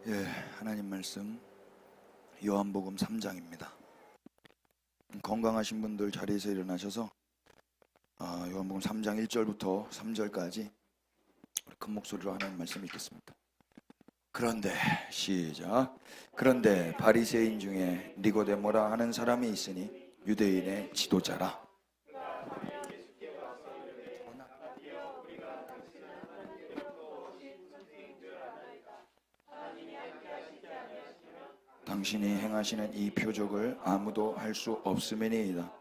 예, 하나님 말씀 요한복음 3장입니다. 건강하신 분들 자리에서 일어나셔서 요한복음 3장 1절부터 3절까지 큰 목소리로 하나님 말씀 읽겠습니다. 그런데 시작. 그런데 바리새인 중에 니고데모라 하는 사람이 있으니 유대인의 지도자라. 당신이 행하시는 이 표적을 아무도 할 수 없음이니이다.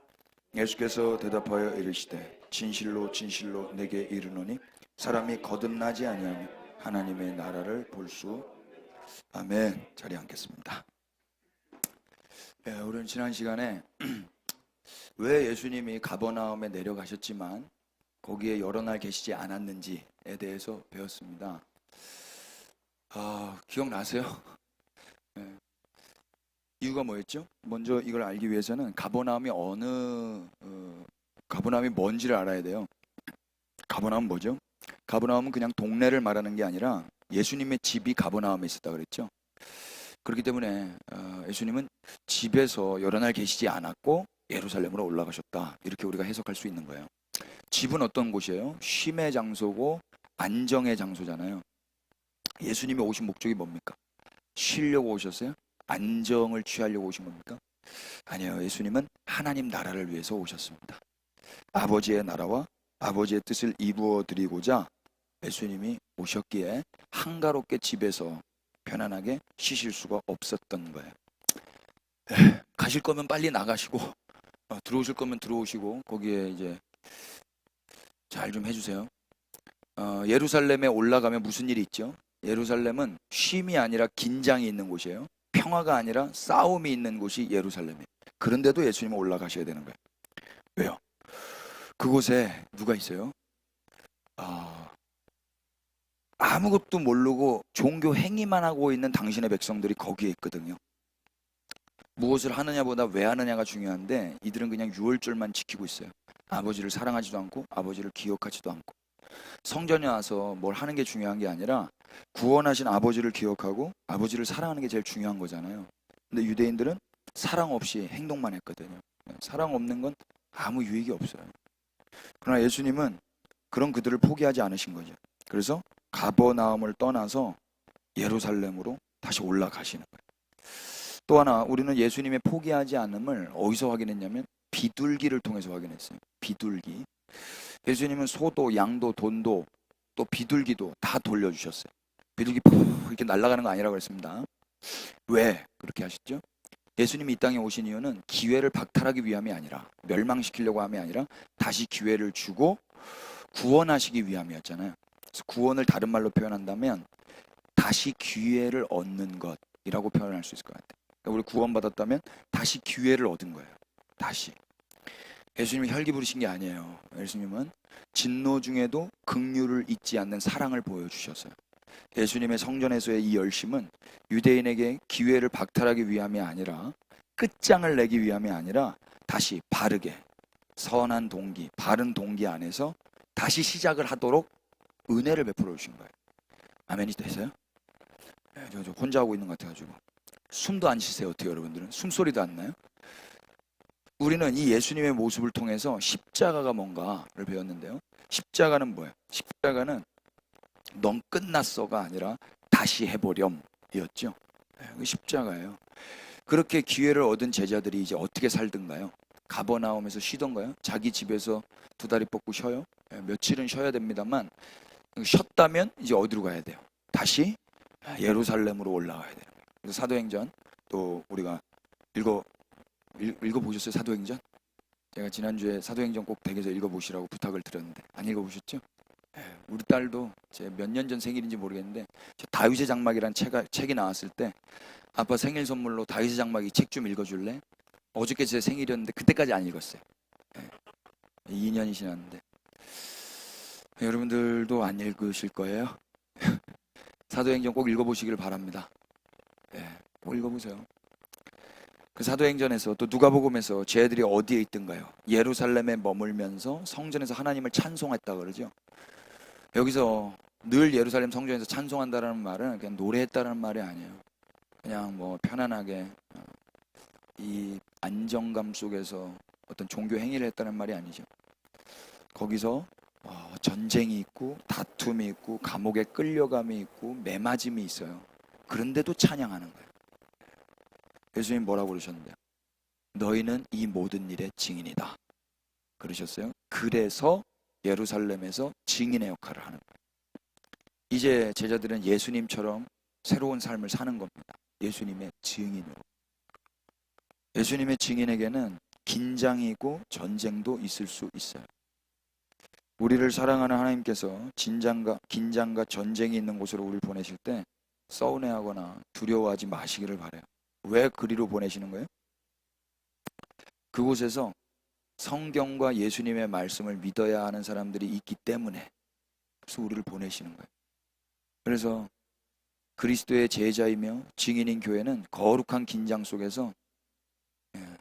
예수께서 대답하여 이르시되 진실로 진실로 내게 이르노니 사람이 거듭나지 아니하면 하나님의 나라를 볼 수. 아멘. 자리에 앉겠습니다. 우리는 지난 시간에 왜 예수님이 가버나움에 내려가셨지만 거기에 여러 날 계시지 않았는지에 대해서 배웠습니다. 기억나세요? 이유가 뭐였죠? 먼저 이걸 알기 위해서는 가버나움이 가버나움이 뭔지를 알아야 돼요. 가버나움은 뭐죠? 가버나움은 그냥 동네를 말하는 게 아니라 예수님의 집이 가버나움에 있었다 그랬죠. 그렇기 때문에 예수님은 집에서 여러 날 계시지 않았고 예루살렘으로 올라가셨다, 이렇게 우리가 해석할 수 있는 거예요. 집은 어떤 곳이에요? 쉼의 장소고 안정의 장소잖아요. 예수님이 오신 목적이 뭡니까? 쉬려고 오셨어요? 안정을 취하려고 오신 겁니까? 아니요. 예수님은 하나님 나라를 위해서 오셨습니다. 아버지의 나라와 아버지의 뜻을 이루어 드리고자 예수님이 오셨기에 한가롭게 집에서 편안하게 쉬실 수가 없었던 거예요. 가실 거면 빨리 나가시고 들어오실 거면 들어오시고 거기에 이제 잘 좀 해주세요. 예루살렘에 올라가면 무슨 일이 있죠? 예루살렘은 쉼이 아니라 긴장이 있는 곳이에요. 평화가 아니라 싸움이 있는 곳이 예루살렘이에요. 그런데도 예수님은 올라가셔야 되는 거예요. 왜요? 그곳에 누가 있어요? 아무것도 모르고 종교 행위만 하고 있는 당신의 백성들이 거기에 있거든요. 무엇을 하느냐보다 왜 하느냐가 중요한데 이들은 그냥 유월절만 지키고 있어요. 아버지를 사랑하지도 않고 아버지를 기억하지도 않고. 성전에 와서 뭘 하는 게 중요한 게 아니라 구원하신 아버지를 기억하고 아버지를 사랑하는 게 제일 중요한 거잖아요. 근데 유대인들은 사랑 없이 행동만 했거든요. 사랑 없는 건 아무 유익이 없어요. 그러나 예수님은 그런 그들을 포기하지 않으신 거죠. 그래서 가버나움을 떠나서 예루살렘으로 다시 올라가시는 거예요. 또 하나, 우리는 예수님의 포기하지 않음을 어디서 확인했냐면 비둘기를 통해서 확인했어요. 비둘기. 예수님은 소도, 양도, 돈도, 또 비둘기도 다 돌려주셨어요. 비둘기 푹 이렇게 날아가는 거 아니라고 그랬습니다. 왜 그렇게 하셨죠? 예수님이 이 땅에 오신 이유는 기회를 박탈하기 위함이 아니라, 멸망시키려고 함이 아니라 다시 기회를 주고 구원하시기 위함이었잖아요. 그래서 구원을 다른 말로 표현한다면 다시 기회를 얻는 것이라고 표현할 수 있을 것 같아요. 그러니까 우리 구원받았다면 다시 기회를 얻은 거예요. 다시. 예수님이 혈기 부리신 게 아니에요. 예수님은 진노 중에도 긍휼을 잊지 않는 사랑을 보여주셨어요. 예수님의 성전에서의 이 열심은 유대인에게 기회를 박탈하기 위함이 아니라, 끝장을 내기 위함이 아니라 다시 바르게 선한 동기, 바른 동기 안에서 다시 시작을 하도록 은혜를 베풀어 주신 거예요. 아멘이 되세요? 저 혼자 하고 있는 것 같아가지고 숨도 안 쉬세요. 어떻게 여러분들은? 숨소리도 안 나요? 우리는 이 예수님의 모습을 통해서 십자가가 뭔가를 배웠는데요. 십자가는 뭐예요? 십자가는 넌 끝났어가 아니라 다시 해보렴이었죠. 십자가예요. 그렇게 기회를 얻은 제자들이 이제 어떻게 살던가요? 가버나움에서 쉬던가요? 자기 집에서 두 다리 뻗고 쉬어요? 며칠은 쉬어야 됩니다만, 쉬었다면 이제 어디로 가야 돼요? 다시 예루살렘으로 올라가야 돼요. 그래서 사도행전, 또 우리가 읽어보셨어요? 사도행전? 제가 지난주에 사도행전 꼭 댁에서 읽어보시라고 부탁을 드렸는데 안 읽어보셨죠? 우리 딸도 제 몇 년 전 생일인지 모르겠는데 다윗의 장막이라는 책이 나왔을 때 아빠 생일 선물로 다윗의 장막 이 책 좀 읽어줄래? 어저께 제 생일이었는데 그때까지 안 읽었어요. 2년이 지났는데 여러분들도 안 읽으실 거예요. 사도행전 꼭 읽어보시기를 바랍니다. 꼭 읽어보세요. 그 사도행전에서, 또 누가복음에서 쟤들이 어디에 있던가요? 예루살렘에 머물면서 성전에서 하나님을 찬송했다 그러죠. 여기서 늘 예루살렘 성전에서 찬송한다라는 말은 그냥 노래했다라는 말이 아니에요. 그냥 뭐 편안하게 이 안정감 속에서 어떤 종교 행위를 했다는 말이 아니죠. 거기서 전쟁이 있고 다툼이 있고 감옥에 끌려감이 있고 매맞음이 있어요. 그런데도 찬양하는 거예요. 예수님 뭐라고 그러셨는데요? 너희는 이 모든 일의 증인이다 그러셨어요. 그래서 예루살렘에서 증인의 역할을 하는 거예요. 이제 제자들은 예수님처럼 새로운 삶을 사는 겁니다. 예수님의 증인으로. 예수님의 증인에게는 긴장이고 전쟁도 있을 수 있어요. 우리를 사랑하는 하나님께서 긴장과 전쟁이 있는 곳으로 우리를 보내실 때 서운해하거나 두려워하지 마시기를 바라요. 왜 그리로 보내시는 거예요? 그곳에서 성경과 예수님의 말씀을 믿어야 하는 사람들이 있기 때문에, 그래서 우리를 보내시는 거예요. 그래서 그리스도의 제자이며 증인인 교회는 거룩한 긴장 속에서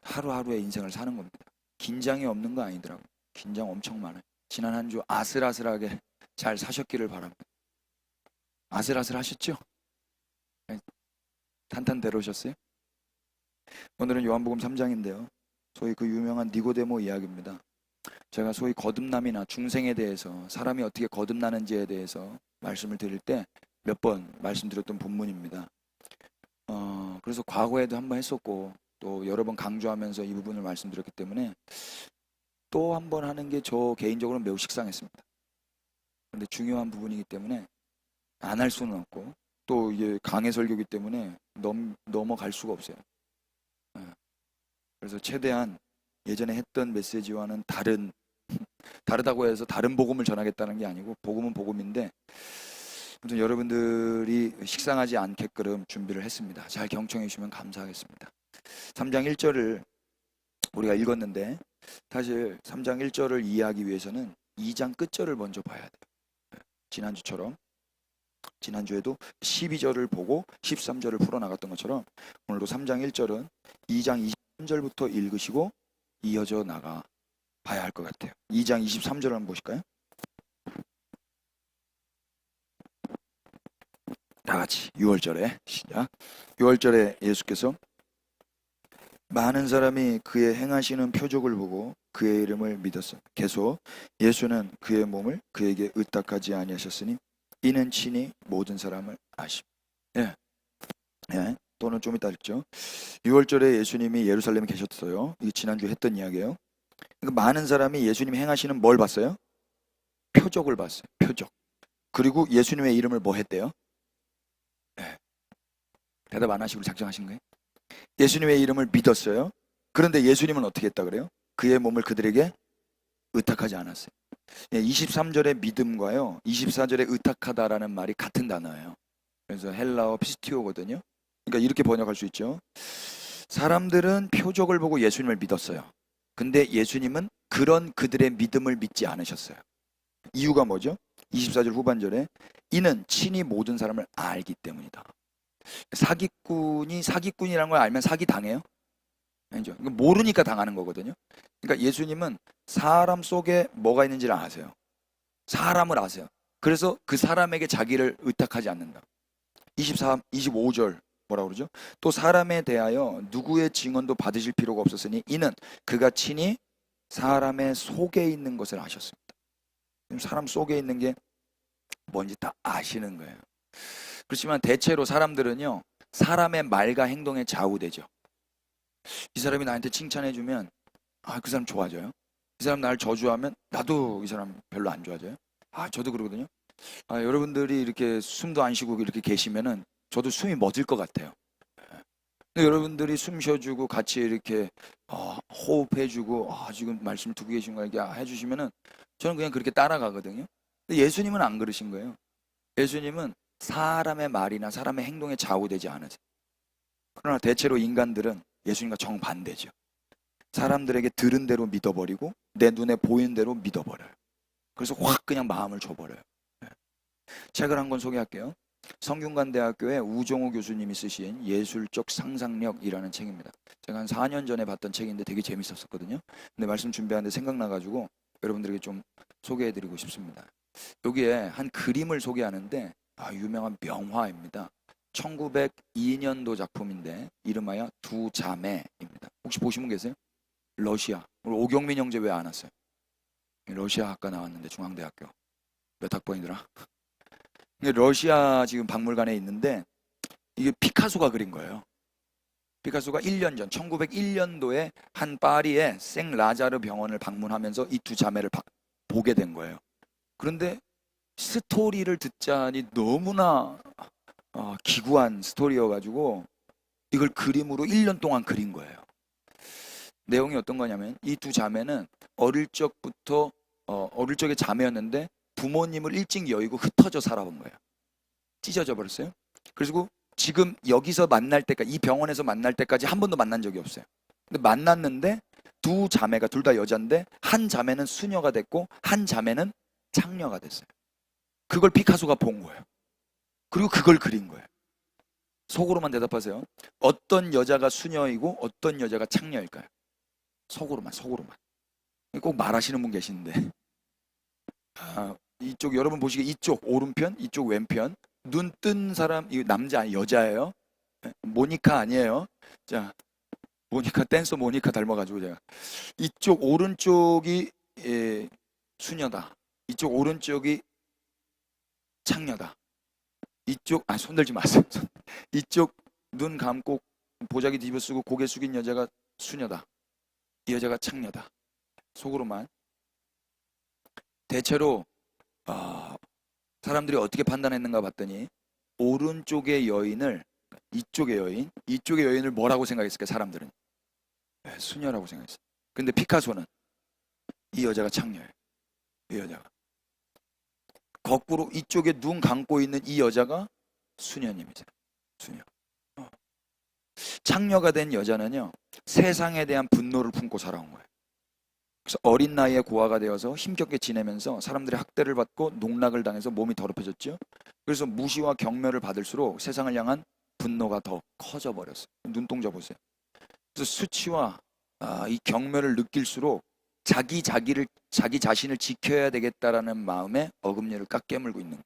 하루하루의 인생을 사는 겁니다. 긴장이 없는 거 아니더라고요. 긴장 엄청 많아요. 지난 한 주 아슬아슬하게 잘 사셨기를 바랍니다. 아슬아슬 하셨죠? 탄탄대로셨어요? 오늘은 요한복음 3장인데요. 소위 그 유명한 니고데모 이야기입니다. 제가 소위 거듭남이나 중생에 대해서, 사람이 어떻게 거듭나는지에 대해서 말씀을 드릴 때 몇 번 말씀드렸던 본문입니다. 그래서 과거에도 한번 했었고 또 여러 번 강조하면서 이 부분을 말씀드렸기 때문에 또 한 번 하는 게 저 개인적으로는 매우 식상했습니다. 그런데 중요한 부분이기 때문에 안 할 수는 없고, 또 이게 강해 설교이기 때문에 넘어갈 수가 없어요. 그래서 최대한 예전에 했던 메시지와는 다르다고 해서 다른 복음을 전하겠다는 게 아니고, 복음은 복음인데 아무튼 여러분들이 식상하지 않게끔 준비를 했습니다. 잘 경청해 주시면 감사하겠습니다. 3장 1절을 우리가 읽었는데, 사실 3장 1절을 이해하기 위해서는 2장 끝절을 먼저 봐야 돼요. 지난주처럼, 지난주에도 12절을 보고 13절을 풀어나갔던 것처럼 오늘도 3장 1절은 2장 23절부터 읽으시고 이어져 나가 봐야 할 것 같아요. 2장 23절을 한번 보실까요? 다 같이 6월절에 시작. 6월절에 예수께서 많은 사람이 그의 행하시는 표적을 보고 그의 이름을 믿었어요. 계속 예수는 그의 몸을 그에게 의탁하지 아니하셨으니 이는 친히 모든 사람을 아심. 또는 좀 이따 읽죠. 6월절에 예수님이 예루살렘에 계셨어요. 이게 지난주 했던 이야기예요. 그러니까 많은 사람이 예수님이 행하시는 뭘 봤어요? 표적을 봤어요. 표적. 그리고 예수님의 이름을 뭐 했대요? 대답 안 하시고 작정하신 거예요? 예수님의 이름을 믿었어요. 그런데 예수님은 어떻게 했다 그래요? 그의 몸을 그들에게 의탁하지 않았어요. 23절의 믿음과요 24절의 의탁하다라는 말이 같은 단어예요. 그래서 헬라어 피스티오거든요. 그러니까 이렇게 번역할 수 있죠. 사람들은 표적을 보고 예수님을 믿었어요. 근데 예수님은 그런 그들의 믿음을 믿지 않으셨어요. 이유가 뭐죠? 24절 후반절에 이는 친히 모든 사람을 알기 때문이다. 사기꾼이 사기꾼이라는 걸 알면 사기 당해요? 아니죠. 모르니까 당하는 거거든요. 그러니까 예수님은 사람 속에 뭐가 있는지를 아세요. 사람을 아세요. 그래서 그 사람에게 자기를 의탁하지 않는다. 25절 뭐라고 그러죠? 또 사람에 대하여 누구의 증언도 받으실 필요가 없었으니 이는 그가 친히 사람의 속에 있는 것을 아셨습니다. 사람 속에 있는 게 뭔지 다 아시는 거예요. 그렇지만 대체로 사람들은요 사람의 말과 행동에 좌우되죠. 이 사람이 나한테 칭찬해주면 그 사람 좋아져요. 이 사람 나를 저주하면 나도 이 사람 별로 안 좋아져요. 저도 그러거든요. 여러분들이 이렇게 숨도 안 쉬고 이렇게 계시면은 저도 숨이 멎을 것 같아요. 근데 여러분들이 숨 쉬어주고 같이 이렇게 호흡해주고 지금 말씀 듣고 계신 거 이렇게 해주시면은 저는 그냥 그렇게 따라가거든요. 근데 예수님은 안 그러신 거예요. 예수님은 사람의 말이나 사람의 행동에 좌우되지 않으세요. 그러나 대체로 인간들은 예수님과 정반대죠. 사람들에게 들은 대로 믿어버리고 내 눈에 보이는 대로 믿어버려요. 그래서 확 그냥 마음을 줘버려요. 책을 한 권 소개할게요. 성균관대학교의 우종호 교수님이 쓰신 예술적 상상력이라는 책입니다. 제가 한 4년 전에 봤던 책인데 되게 재밌었거든요. 근데 말씀 준비하는데 생각나가지고 여러분들에게 좀 소개해드리고 싶습니다. 여기에 한 그림을 소개하는데 유명한 명화입니다. 1902년도 작품인데 이름하여 두 자매입니다. 혹시 보신 분 계세요? 러시아. 우리 오경민 형제 왜 안 왔어요? 러시아 학과 나왔는데 중앙대학교. 몇 학번이더라? 러시아 지금 박물관에 있는데 이게 피카소가 그린 거예요. 피카소가 1년 전 1901년도에 한 파리의 생 라자르 병원을 방문하면서 이 두 자매를 보게 된 거예요. 그런데 스토리를 듣자니 너무나 기구한 스토리여가지고 이걸 그림으로 1년 동안 그린 거예요. 내용이 어떤 거냐면 이 두 자매는 어릴 적부터 어릴 적에 자매였는데 부모님을 일찍 여의고 흩어져 살아본 거예요. 찢어져 버렸어요. 그리고 지금 여기서 만날 때까지 이 병원에서 만날 때까지 한 번도 만난 적이 없어요. 근데 만났는데 두 자매가 둘 다 여자인데 한 자매는 수녀가 됐고 한 자매는 창녀가 됐어요. 그걸 피카소가 본 거예요. 그리고 그걸 그린 거예요. 속으로만 대답하세요. 어떤 여자가 수녀이고 어떤 여자가 창녀일까요? 속으로만. 꼭 말하시는 분 계시는데 이쪽 여러분 보시기에 이쪽 오른편, 이쪽 왼편 눈 뜬 사람 이 남자 여자예요. 모니카 아니에요. 자, 모니카 댄서 모니카 닮아가지고 제가 이쪽 오른쪽이 수녀다. 이쪽 오른쪽이 창녀다. 이쪽 손들지 마세요. 이쪽 눈 감고 보자기 뒤집어 쓰고 고개 숙인 여자가 수녀다. 이 여자가 창녀다. 속으로만. 대체로 사람들이 어떻게 판단했는가 봤더니 오른쪽의 여인을 이쪽의 여인을 뭐라고 생각했을까요? 사람들은 수녀라고 생각했어요. 근데 피카소는 이 여자가 창녀예요. 이 여자가 거꾸로 이쪽에 눈 감고 있는 이 여자가 수녀님이세요. 수녀. 창녀가 된 여자는요 세상에 대한 분노를 품고 살아온 거예요. 그래서 어린 나이에 고아가 되어서 힘겹게 지내면서 사람들의 학대를 받고 농락을 당해서 몸이 더럽혀졌죠. 그래서 무시와 경멸을 받을수록 세상을 향한 분노가 더 커져 버렸어요. 눈동자 보세요. 그래서 수치와 이 경멸을 느낄수록 자기 자신을 지켜야 되겠다라는 마음에 어금니를 꽉 깨물고 있는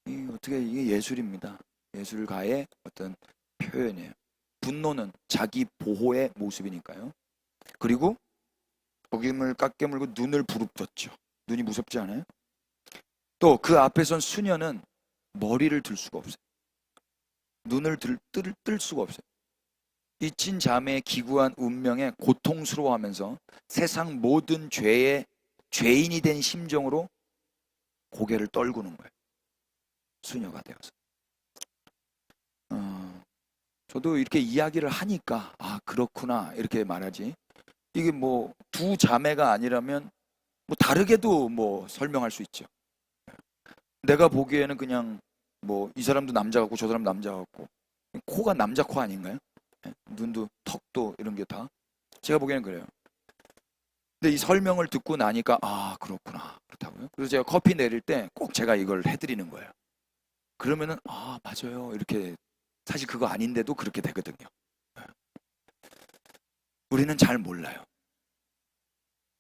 거예요. 어떻게 이게 예술입니다. 예술가의 어떤 표현이에요. 분노는 자기 보호의 모습이니까요. 그리고 어금니를 꽉 깨물고 눈을 부릅떴죠. 눈이 무섭지 않아요? 또 그 앞에 선 수녀는 머리를 들 수가 없어요. 눈을 뜰 수가 없어요. 이 친자매의 기구한 운명에 고통스러워하면서 세상 모든 죄의 죄인이 된 심정으로 고개를 떨구는 거예요. 수녀가 되어서. 저도 이렇게 이야기를 하니까 그렇구나 이렇게 말하지. 이게 뭐 두 자매가 아니라면 뭐 다르게도 뭐 설명할 수 있죠. 내가 보기에는 그냥 뭐 이 사람도 남자 같고 저 사람 남자 같고 코가 남자 코 아닌가요? 눈도 턱도 이런 게 다 제가 보기에는 그래요. 근데 이 설명을 듣고 나니까 그렇구나 그렇다고요. 그래서 제가 커피 내릴 때 꼭 제가 이걸 해드리는 거예요. 그러면은 맞아요 이렇게 사실 그거 아닌데도 그렇게 되거든요. 우리는 잘 몰라요.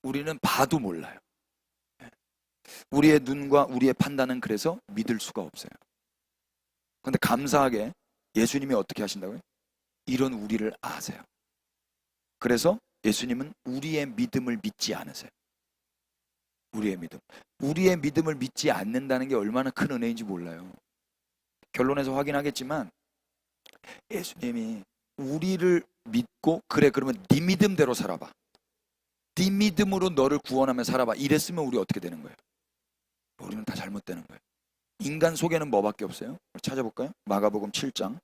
우리는 봐도 몰라요. 우리의 눈과 우리의 판단은 그래서 믿을 수가 없어요. 그런데 감사하게 예수님이 어떻게 하신다고요? 이런 우리를 아세요. 그래서 예수님은 우리의 믿음을 믿지 않으세요. 우리의 믿음. 우리의 믿음을 믿지 않는다는 게 얼마나 큰 은혜인지 몰라요. 결론에서 확인하겠지만 예수님이 우리를 믿고 그러면 네 믿음대로 살아봐. 네 믿음으로 너를 구원하며 살아봐. 이랬으면 우리 어떻게 되는 거예요? 우리는 다 잘못되는 거예요. 인간 속에는 뭐밖에 없어요? 찾아볼까요? 마가복음 7장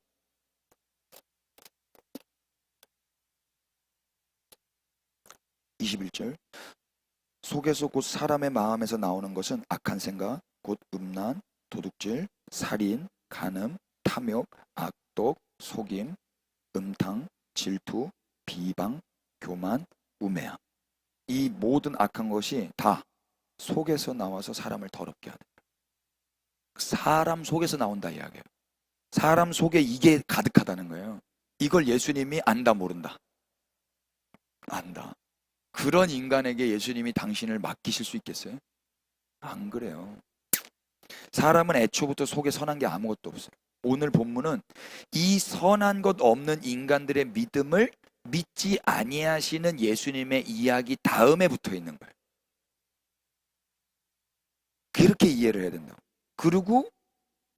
21절 속에서 곧 사람의 마음에서 나오는 것은 악한 생각, 곧 음란, 도둑질, 살인, 간음, 탐욕, 악독, 속임, 음탕, 질투, 비방, 교만, 우매함. 이 모든 악한 것이 다 속에서 나와서 사람을 더럽게 하는 거예요. 사람 속에서 나온다 이야기예요. 사람 속에 이게 가득하다는 거예요. 이걸 예수님이 안다 모른다? 안다. 그런 인간에게 예수님이 당신을 맡기실 수 있겠어요? 안 그래요. 사람은 애초부터 속에 선한 게 아무것도 없어요. 오늘 본문은 이 선한 것 없는 인간들의 믿음을 믿지 아니하시는 예수님의 이야기 다음에 붙어 있는 거예요. 그렇게 이해를 해야 된다. 그리고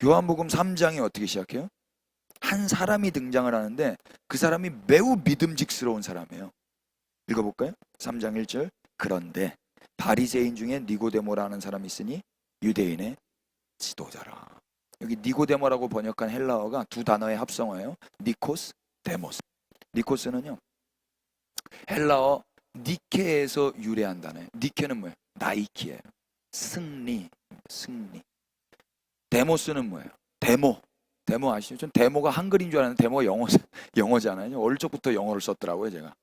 요한복음 3장이 어떻게 시작해요? 한 사람이 등장을 하는데 그 사람이 매우 믿음직스러운 사람이에요. 읽어볼까요? 3장 1절. 그런데 바리새인 중에 니고데모라는 사람이 있으니 유대인의 지도자라. 여기 니고데모라고 번역한 헬라어가 두 단어의 합성어예요. 니코스, 데모스. 니코스는요, 헬라어 니케에서 유래한 단어예요. 니케는 뭐예요? 나이키예요. 승리, 승리. 데모스는 뭐예요? 데모. 데모 아시죠? 전 데모가 한글인 줄 알았는데 데모가 영어잖아요. 어릴 적부터 영어를 썼더라고요, 제가.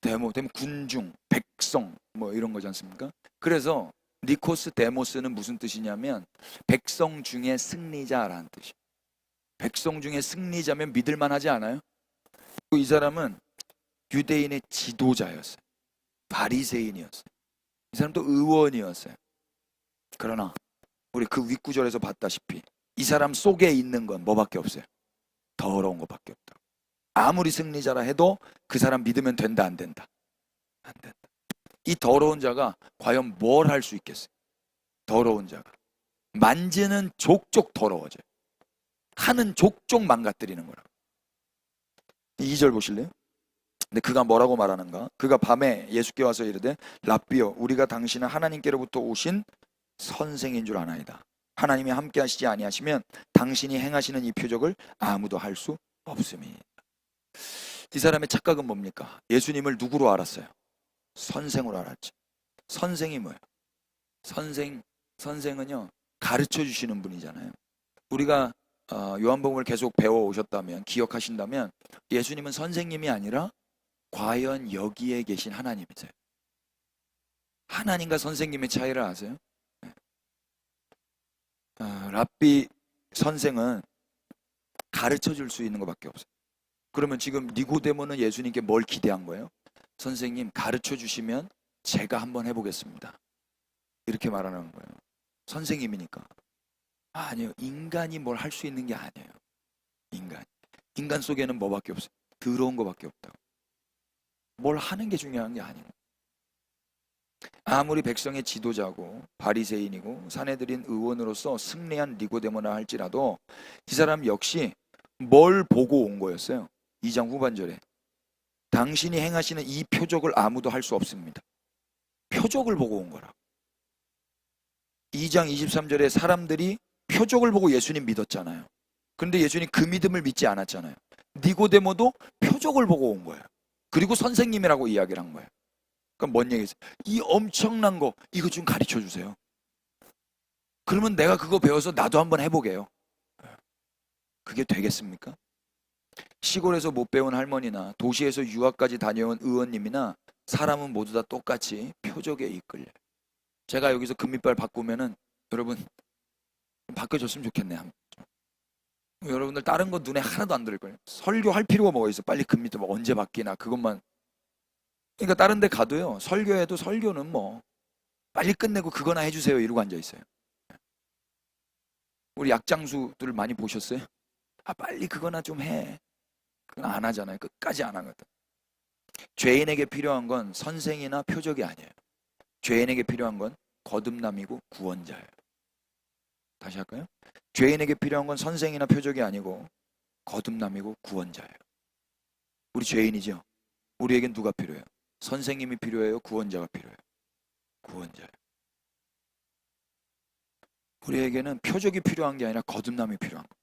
데모, 군중, 백성 뭐 이런 거지 않습니까? 그래서 니코스 데모스는 무슨 뜻이냐면 백성 중에 승리자라는 뜻이에요. 백성 중에 승리자면 믿을만 하지 않아요? 이 사람은 유대인의 지도자였어요. 바리새인이었어요. 이 사람도 의원이었어요. 그러나 우리 그 윗구절에서 봤다시피 이 사람 속에 있는 건 뭐밖에 없어요? 더러운 것밖에 없다. 아무리 승리자라 해도 그 사람 믿으면 된다, 안 된다? 안 된다. 이 더러운 자가 과연 뭘 할 수 있겠어요? 더러운 자가 만지는 족족 더러워져요. 하는 족족 망가뜨리는 거라고. 2절 보실래요? 근데 그가 뭐라고 말하는가? 그가 밤에 예수께 와서 이르되 랍비여, 우리가 당신은 하나님께로부터 오신 선생인 줄 아나이다. 하나님이 함께 하시지 아니하시면 당신이 행하시는 이 표적을 아무도 할 수 없음이니이다. 이 사람의 착각은 뭡니까? 예수님을 누구로 알았어요? 선생으로 알았죠. 선생이 뭐예요? 선생은요, 가르쳐 주시는 분이잖아요. 우리가 요한복음을 계속 배워 오셨다면, 기억하신다면 예수님은 선생님이 아니라 과연 여기에 계신 하나님이세요. 하나님과 선생님의 차이를 아세요? 랍비 선생은 가르쳐 줄 수 있는 것밖에 없어요. 그러면 지금 니고데모는 예수님께 뭘 기대한 거예요? 선생님 가르쳐 주시면 제가 한번 해보겠습니다. 이렇게 말하는 거예요. 선생님이니까. 아니요. 인간이 뭘 할 수 있는 게 아니에요. 인간 속에는 뭐밖에 없어요? 더러운 것밖에 없다고. 뭘 하는 게 중요한 게 아니에요. 아무리 백성의 지도자고 바리새인이고 사내들인 의원으로서 승리한 니고데모나 할지라도 이 사람 역시 뭘 보고 온 거였어요? 2장 후반절에 당신이 행하시는 이 표적을 아무도 할 수 없습니다. 표적을 보고 온 거라. 2장 23절에 사람들이 표적을 보고 예수님 믿었잖아요. 그런데 예수님 그 믿음을 믿지 않았잖아요. 니고데모도 표적을 보고 온 거예요. 그리고 선생님이라고 이야기를 한 거예요. 그럼 뭔 얘기겠어요? 이 엄청난 거 이거 좀 가르쳐 주세요. 그러면 내가 그거 배워서 나도 한번 해보게요. 그게 되겠습니까? 시골에서 못 배운 할머니나 도시에서 유학까지 다녀온 의원님이나 사람은 모두 다 똑같이 표적에 이끌려요. 제가 여기서 금이빨 바꾸면은 여러분 바꿔줬으면 좋겠네. 여러분들 다른 거 눈에 하나도 안 들을 거예요. 설교할 필요가 뭐가 있어? 빨리 금이도 뭐 언제 바뀌나 그것만. 그러니까 다른 데 가도요. 설교해도 설교는 뭐 빨리 끝내고 그거나 해주세요 이러고 앉아 있어요. 우리 약장수들 많이 보셨어요? 아 빨리 그거나 좀 해. 그건 안 하잖아요. 끝까지 안 하거든. 죄인에게 필요한 건 선생이나 표적이 아니에요. 죄인에게 필요한 건 거듭남이고 구원자예요. 다시 할까요? 죄인에게 필요한 건 선생이나 표적이 아니고 거듭남이고 구원자예요. 우리 죄인이죠. 우리에겐 누가 필요해요? 선생님이 필요해요? 구원자가 필요해요? 구원자예요. 우리에게는 표적이 필요한 게 아니라 거듭남이 필요한 거예요.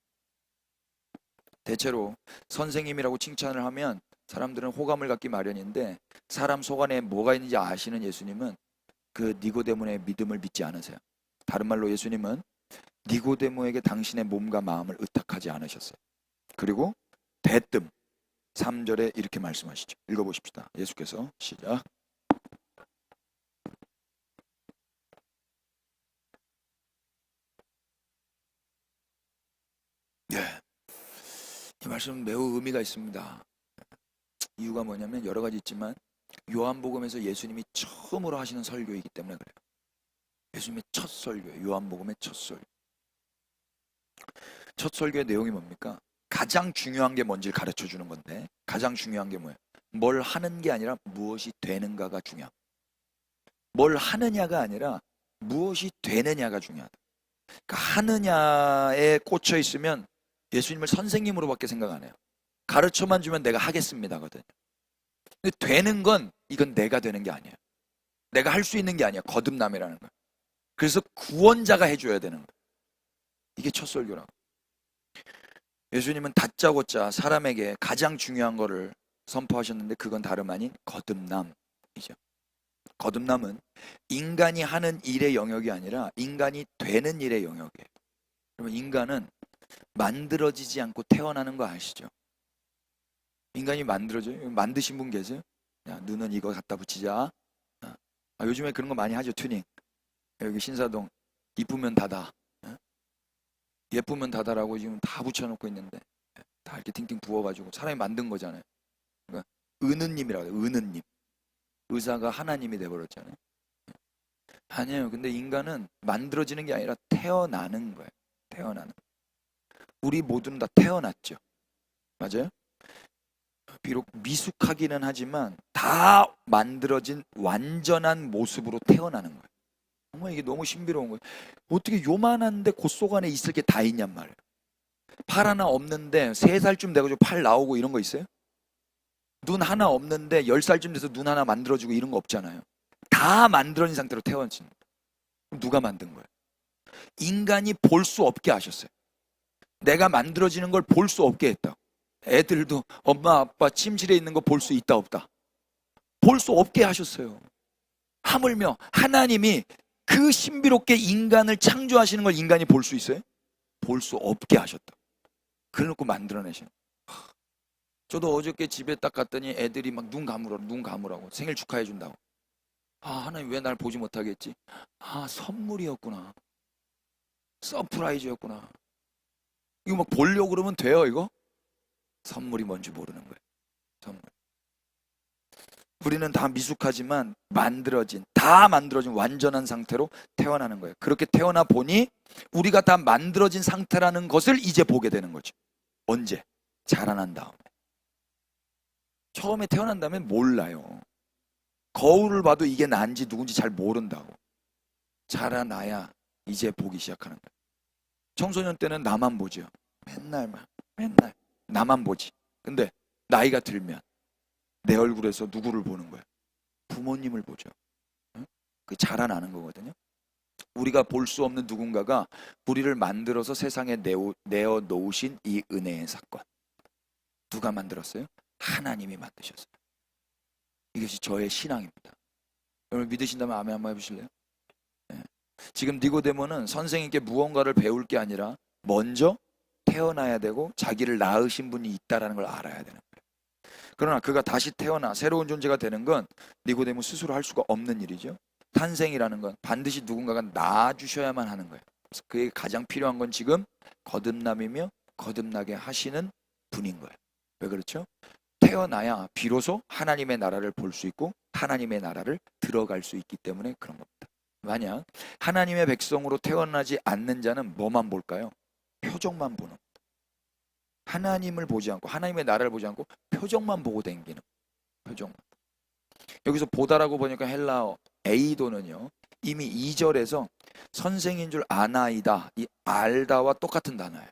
대체로 선생님이라고 칭찬을 하면 사람들은 호감을 갖기 마련인데 사람 속 안에 뭐가 있는지 아시는 예수님은 그 니고데모의 믿음을 믿지 않으세요. 다른 말로 예수님은 니고데모에게 당신의 몸과 마음을 의탁하지 않으셨어요. 그리고 대뜸 3절에 이렇게 말씀하시죠. 읽어보십시다. 예수께서 시작. 네. 이 말씀은 매우 의미가 있습니다. 이유가 뭐냐면 여러 가지 있지만 요한복음에서 예수님이 처음으로 하시는 설교이기 때문에 그래요. 예수님의 첫 설교예요. 요한복음의 첫 설교. 첫 설교의 내용이 뭡니까? 가장 중요한 게 뭔지를 가르쳐 주는 건데, 가장 중요한 게 뭐예요? 뭘 하는 게 아니라 무엇이 되는가가 중요합니다. 뭘 하느냐가 아니라 무엇이 되느냐가 중요하다. 그러니까 하느냐에 꽂혀 있으면 예수님을 선생님으로밖에 생각 안 해요. 가르쳐만 주면 내가 하겠습니다거든요. 근데 되는 건 이건 내가 되는 게 아니에요. 내가 할 수 있는 게 아니야. 거듭남이라는 거예요. 그래서 구원자가 해줘야 되는 거예요. 이게 첫 설교라고. 예수님은 다짜고짜 사람에게 가장 중요한 거를 선포하셨는데 그건 다름 아닌 거듭남이죠. 거듭남은 인간이 하는 일의 영역이 아니라 인간이 되는 일의 영역이에요. 그러면 인간은 만들어지지 않고 태어나는 거 아시죠? 인간이 만들어져요? 만드신 분 계세요? 야, 너는 이거 갖다 붙이자. 요즘에 그런 거 많이 하죠. 튜닝. 여기 신사동 이쁘면 다다. 예쁘면 다다라고 지금 다 붙여놓고 있는데 다 이렇게 팅팅 부어가지고 사람이 만든 거잖아요. 그러니까 은은님이라고 해요. 은은님. 의사가 하나님이 돼버렸잖아요. 아니에요. 근데 인간은 만들어지는 게 아니라 태어나는 거예요. 태어나는. 우리 모두는 다 태어났죠. 맞아요? 비록 미숙하기는 하지만 다 만들어진 완전한 모습으로 태어나는 거예요. 정말 이게 너무 신비로운 거예요. 어떻게 요만한데 곧속 안에 있을 게 다 있냔 말이에요. 팔 하나 없는데 3살쯤 돼가지고 팔 나오고 이런 거 있어요? 눈 하나 없는데 10살쯤 돼서 눈 하나 만들어주고 이런 거 없잖아요. 다 만들어진 상태로 태어났지. 그럼 누가 만든 거예요? 인간이 볼 수 없게 하셨어요. 내가 만들어지는 걸 볼 수 없게 했다. 애들도 엄마 아빠 침실에 있는 거 볼 수 있다 없다? 볼 수 없게 하셨어요. 하물며 하나님이 그 신비롭게 인간을 창조하시는 걸 인간이 볼 수 있어요? 볼 수 없게 하셨다. 그래놓고 만들어내신. 저도 어저께 집에 딱 갔더니 애들이 막 눈 감으라고 생일 축하해 준다고. 하나님 왜 날 보지 못하게 했지? 선물이었구나. 서프라이즈였구나. 이거 막 보려고 그러면 돼요 이거? 선물이 뭔지 모르는 거예요. 선물. 우리는 다 미숙하지만 다 만들어진 완전한 상태로 태어나는 거예요. 그렇게 태어나 보니 우리가 다 만들어진 상태라는 것을 이제 보게 되는 거죠. 언제? 자라난 다음에. 처음에 태어난 다음에 몰라요. 거울을 봐도 이게 난지 누군지 잘 모른다고. 자라나야 이제 보기 시작하는 거예요. 청소년 때는 나만 보죠. 맨날 나만 보지. 근데 나이가 들면 내 얼굴에서 누구를 보는 거예요? 부모님을 보죠. 그게 자라나는 거거든요. 우리가 볼 수 없는 누군가가 우리를 만들어서 세상에 내어 놓으신 이 은혜의 사건. 누가 만들었어요? 하나님이 만드셨어요. 이것이 저의 신앙입니다. 여러분 믿으신다면 아멘 한번 해보실래요? 네. 지금 니고데모는 선생님께 무언가를 배울 게 아니라 먼저 태어나야 되고 자기를 낳으신 분이 있다는 걸 알아야 되는 거예요. 그러나 그가 다시 태어나 새로운 존재가 되는 건 니고데모 스스로 할 수가 없는 일이죠. 탄생이라는 건 반드시 누군가가 낳아주셔야만 하는 거예요. 그래서 그에게 가장 필요한 건 지금 거듭남이며 거듭나게 하시는 분인 거예요. 왜 그렇죠? 태어나야 비로소 하나님의 나라를 볼 수 있고 하나님의 나라를 들어갈 수 있기 때문에 그런 겁니다. 만약 하나님의 백성으로 태어나지 않는 자는 뭐만 볼까요? 표정만 보는 겁니다. 하나님을 보지 않고 하나님의 나라를 보지 않고 표정만 보고 댕기는 표정만. 여기서 보다라고 보니까 헬라어 에이도는요 이미 2절에서 선생인 줄 아나이다 이 알다와 똑같은 단어예요.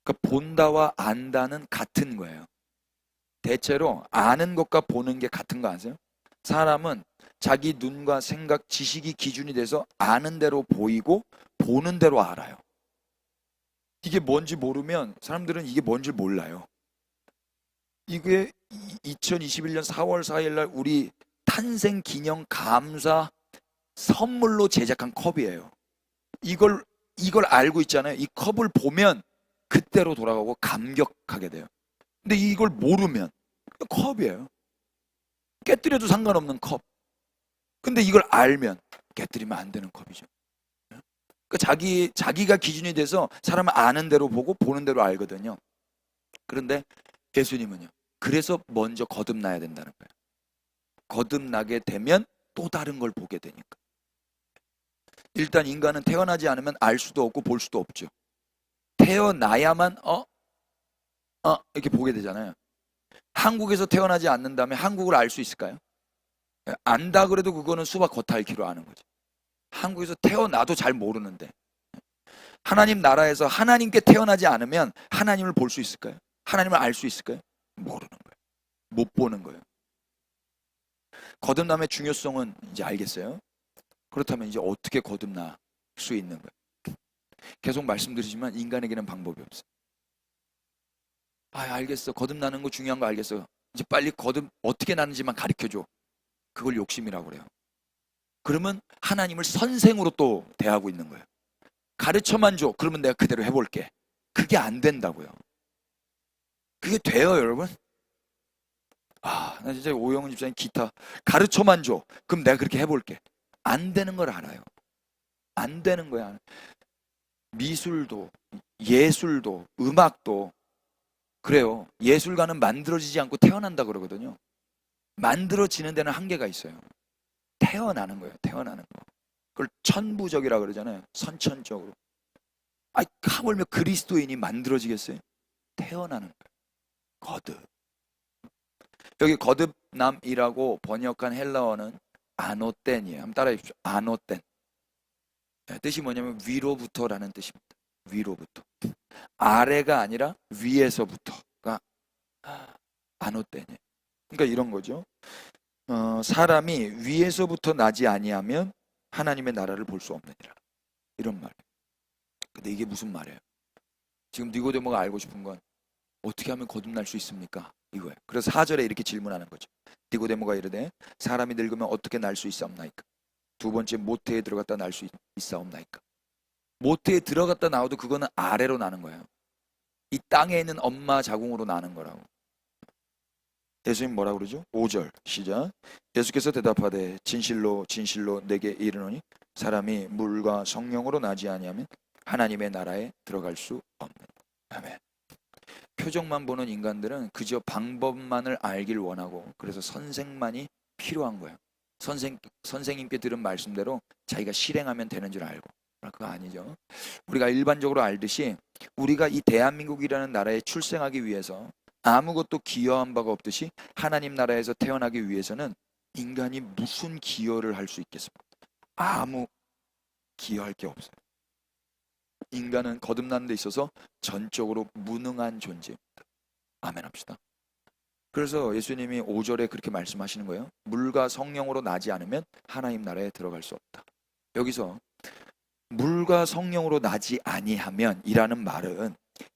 그러니까 본다와 안다는 같은 거예요. 대체로 아는 것과 보는 게 같은 거 아세요? 사람은 자기 눈과 생각, 지식이 기준이 돼서 아는 대로 보이고 보는 대로 알아요. 이게 뭔지 모르면 사람들은 이게 뭔지 몰라요. 이게 2021년 4월 4일 날 우리 탄생 기념 감사 선물로 제작한 컵이에요. 이걸 알고 있잖아요. 이 컵을 보면 그때로 돌아가고 감격하게 돼요. 근데 이걸 모르면 컵이에요. 깨뜨려도 상관없는 컵. 근데 이걸 알면 깨뜨리면 안 되는 컵이죠. 그러니까 자기가 기준이 돼서 사람은 아는 대로 보고 보는 대로 알거든요. 그런데 예수님은요. 그래서 먼저 거듭나야 된다는 거예요. 거듭나게 되면 또 다른 걸 보게 되니까. 일단 인간은 태어나지 않으면 알 수도 없고 볼 수도 없죠. 태어나야만 이렇게 보게 되잖아요. 한국에서 태어나지 않는다면 한국을 알 수 있을까요? 안다 그래도 그거는 수박 겉핥기로 아는 거죠. 한국에서 태어나도 잘 모르는데, 하나님 나라에서 하나님께 태어나지 않으면 하나님을 볼 수 있을까요? 하나님을 알 수 있을까요? 모르는 거예요. 못 보는 거예요. 거듭남의 중요성은 이제 알겠어요? 그렇다면 이제 어떻게 거듭날 수 있는 거예요? 계속 말씀드리지만 인간에게는 방법이 없어요. 알겠어. 거듭나는 거 중요한 거 알겠어. 이제 빨리 어떻게 나는지만 가르쳐줘. 그걸 욕심이라고 그래요. 그러면 하나님을 선생으로 또 대하고 있는 거예요. 가르쳐만 줘. 그러면 내가 그대로 해볼게. 그게 안 된다고요. 그게 돼요, 여러분? 나 진짜 오영훈 집사님 기타 가르쳐만 줘. 그럼 내가 그렇게 해볼게. 안 되는 걸 알아요. 안 되는 거야. 미술도, 예술도, 음악도 그래요. 예술가는 만들어지지 않고 태어난다 그러거든요. 만들어지는 데는 한계가 있어요. 태어나는 거예요. 태어나는 거. 그걸 천부적이라 그러잖아요. 선천적으로. 하물며 그리스도인이 만들어지겠어요? 태어나는 거예요. 거듭. 여기 거듭남이라고 번역한 헬라어는 아노텐이에요. 한번 따라해 주십시오. 아노텐. 뜻이 뭐냐면 위로부터라는 뜻입니다. 위로부터. 아래가 아니라 위에서부터가 아노텐이에요. 그러니까 이런 거죠. 사람이 위에서부터 나지 아니하면 하나님의 나라를 볼 수 없느니라. 이런 말이에요. 근데 이게 무슨 말이에요? 지금 니고데모가 알고 싶은 건 어떻게 하면 거듭날 수 있습니까? 이거예요. 그래서 4절에 이렇게 질문하는 거죠. 니고데모가 이르되 사람이 늙으면 어떻게 날 수 있사옵나이까? 두 번째 모태에 들어갔다 날 수 있사옵나이까? 모태에 들어갔다 나와도 그거는 아래로 나는 거예요. 이 땅에 있는 엄마 자궁으로 나는 거라고. 예수님 뭐라 그러죠? 5절 시작. 예수께서 대답하되 진실로 진실로 내게 이르노니 사람이 물과 성령으로 나지 아니하면 하나님의 나라에 들어갈 수 없는. 아멘. 표정만 보는 인간들은 그저 방법만을 알길 원하고 그래서 선생만이 필요한 거예요. 선생님께 들은 말씀대로 자기가 실행하면 되는 줄 알고. 그거 아니죠. 우리가 일반적으로 알듯이 우리가 이 대한민국이라는 나라에 출생하기 위해서 아무것도 기여한 바가 없듯이 하나님 나라에서 태어나기 위해서는 인간이 무슨 기여를 할 수 있겠습니까? 아무 기여할 게 없어요. 인간은 거듭나는 데 있어서 전적으로 무능한 존재입니다. 아멘 합시다. 그래서 예수님이 5절에 그렇게 말씀하시는 거예요. 물과 성령으로 나지 않으면 하나님 나라에 들어갈 수 없다. 여기서 물과 성령으로 나지 아니하면 이라는 말은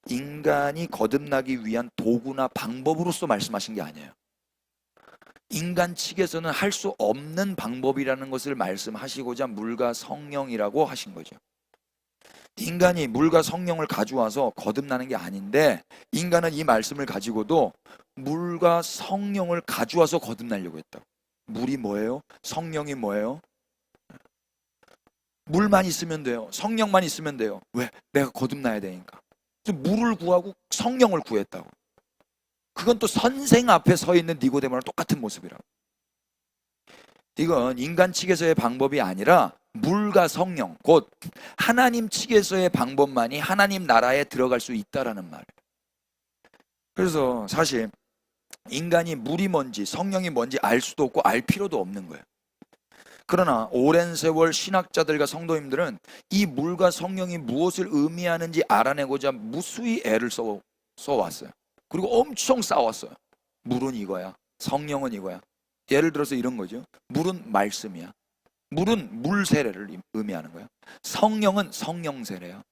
인간이 거듭나기 위한 도구나 방법으로서 말씀하신 게 아니에요. 인간 측에서는 할 수 없는 방법이라는 것을 말씀하시고자 물과 성령이라고 하신 거죠. 인간이 물과 성령을 가져와서 거듭나는 게 아닌데 인간은 이 말씀을 가지고도 물과 성령을 가져와서 거듭나려고 했다고. 물이 뭐예요? 성령이 뭐예요? 물만 있으면 돼요. 성령만 있으면 돼요. 왜? 내가 거듭나야 되니까. 그래서 물을 구하고 성령을 구했다고. 그건 또 선생 앞에 서 있는 니고데모랑 똑같은 모습이라고. 이건 인간 측에서의 방법이 아니라 물과 성령, 곧 하나님 측에서의 방법만이 하나님 나라에 들어갈 수 있다라는 말이에요. 그래서 사실 인간이 물이 뭔지 성령이 뭔지 알 수도 없고 알 필요도 없는 거예요. 그러나 오랜 세월 신학자들과 성도님들은 이 물과 성령이 무엇을 의미하는지 알아내고자 무수히 애를 써왔어요. 그리고 엄청 싸웠어요. 물은 이거야. 성령은 이거야. 예를 들어서 이런 거죠. 물은 말씀이야. 물은 물 세례를 의미하는 거야. 성령은 성령 세례야.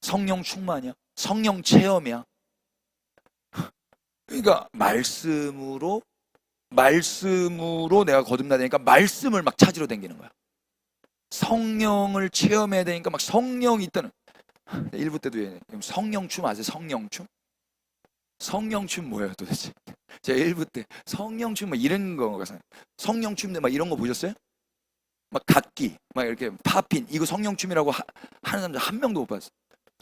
성령 충만이야. 성령 체험이야. 그러니까 말씀으로 내가 거듭나야 되니까 말씀을 막 찾으러 다니는 거야. 성령을 체험해야 되니까 막 성령이 있다는. 1부 때도 성령춤 아세요? 성령춤? 성령춤 뭐예요 도대체? 제가 1부 때 성령춤 막 이런 거 성령춤 막 이런 거 보셨어요? 막 각기 막 이렇게 팝핀 이거 성령춤이라고 하는 사람들 한 명도 못 봤어요.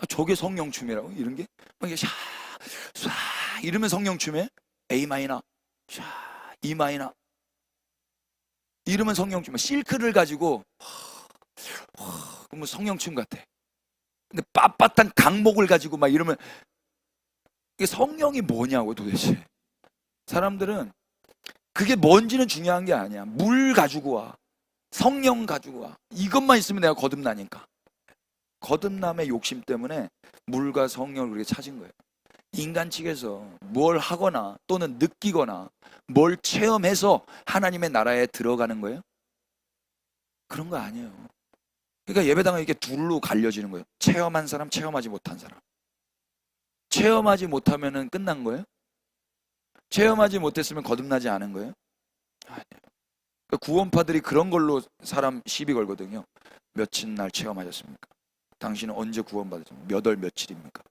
저게 성령춤이라고 이런 게 막 이게 샤 이러면 성령춤에 A 마이너 샤 E 마이너 이러면 성령춤. 실크를 가지고 그러면 성령충 같아. 근데 빳빳한 강목을 가지고 막 이러면 이게 성령이 뭐냐고 도대체. 사람들은 그게 뭔지는 중요한 게 아니야. 물 가지고 와. 성령 가지고 와. 이것만 있으면 내가 거듭나니까. 거듭남의 욕심 때문에 물과 성령을 그렇게 찾은 거예요. 인간 측에서 뭘 하거나 또는 느끼거나 뭘 체험해서 하나님의 나라에 들어가는 거예요? 그런 거 아니에요. 그러니까 예배당은 이렇게 둘로 갈려지는 거예요. 체험한 사람, 체험하지 못한 사람. 체험하지 못하면은 끝난 거예요? 체험하지 못했으면 거듭나지 않은 거예요? 아니에요. 그러니까 구원파들이 그런 걸로 사람 시비 걸거든요. 며칠 날 체험하셨습니까? 당신은 언제 구원받으셨습니까? 몇 월 며칠입니까?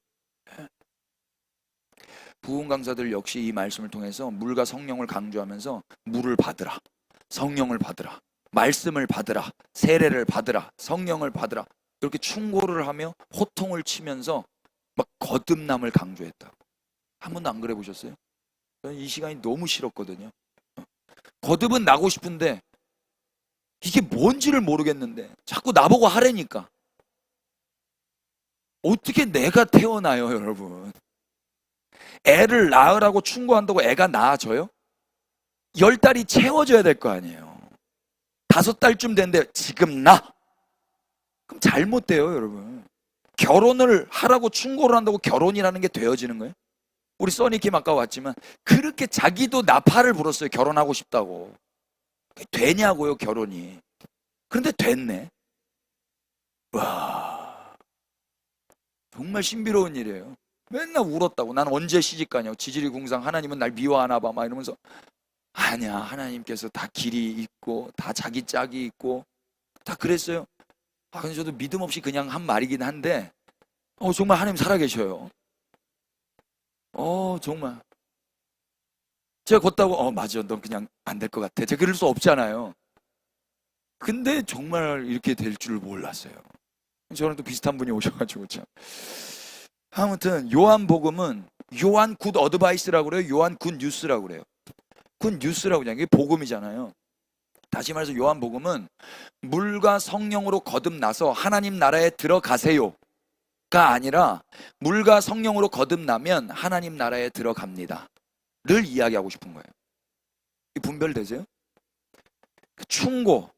부흥 강사들 역시 이 말씀을 통해서 물과 성령을 강조하면서 물을 받으라, 성령을 받으라, 말씀을 받으라, 세례를 받으라, 성령을 받으라, 이렇게 충고를 하며 호통을 치면서 막 거듭남을 강조했다고. 한 번도 안 그래 보셨어요? 저는 이 시간이 너무 싫었거든요. 거듭은 나고 싶은데 이게 뭔지를 모르겠는데 자꾸 나보고 하라니까. 어떻게 내가 태어나요, 여러분? 애를 낳으라고 충고한다고 애가 낳아져요? 10달이 채워져야 될 거 아니에요. 5달쯤 됐는데 지금 나? 그럼 잘못돼요, 여러분. 결혼을 하라고 충고를 한다고 결혼이라는 게 되어지는 거예요? 우리 써니킴 아까 왔지만 그렇게 자기도 나팔을 불었어요. 결혼하고 싶다고. 되냐고요, 결혼이. 그런데 됐네. 와, 정말 신비로운 일이에요. 맨날 울었다고. 난 언제 시집가냐고. 지질이 궁상 하나님은 날 미워하나 봐 막 이러면서. 아니야, 하나님께서 다 길이 있고 다 자기 짝이 있고 다 그랬어요. 근데 저도 믿음 없이 그냥 한 말이긴 한데 정말 하나님 살아계셔요. 정말 제가 걷다고 맞아, 넌 그냥 안 될 것 같아. 제가 그럴 수 없잖아요. 근데 정말 이렇게 될 줄 몰랐어요. 저는 또 비슷한 분이 오셔가지고 참. 아무튼 요한복음은 요한 굿 어드바이스라고 그래요. 요한 굿 뉴스라고 그래요. 굿 뉴스라고 그냥 이게 복음이잖아요. 다시 말해서 요한복음은 물과 성령으로 거듭나서 하나님 나라에 들어가세요가 아니라 물과 성령으로 거듭나면 하나님 나라에 들어갑니다 를 이야기하고 싶은 거예요. 분별되세요? 충고,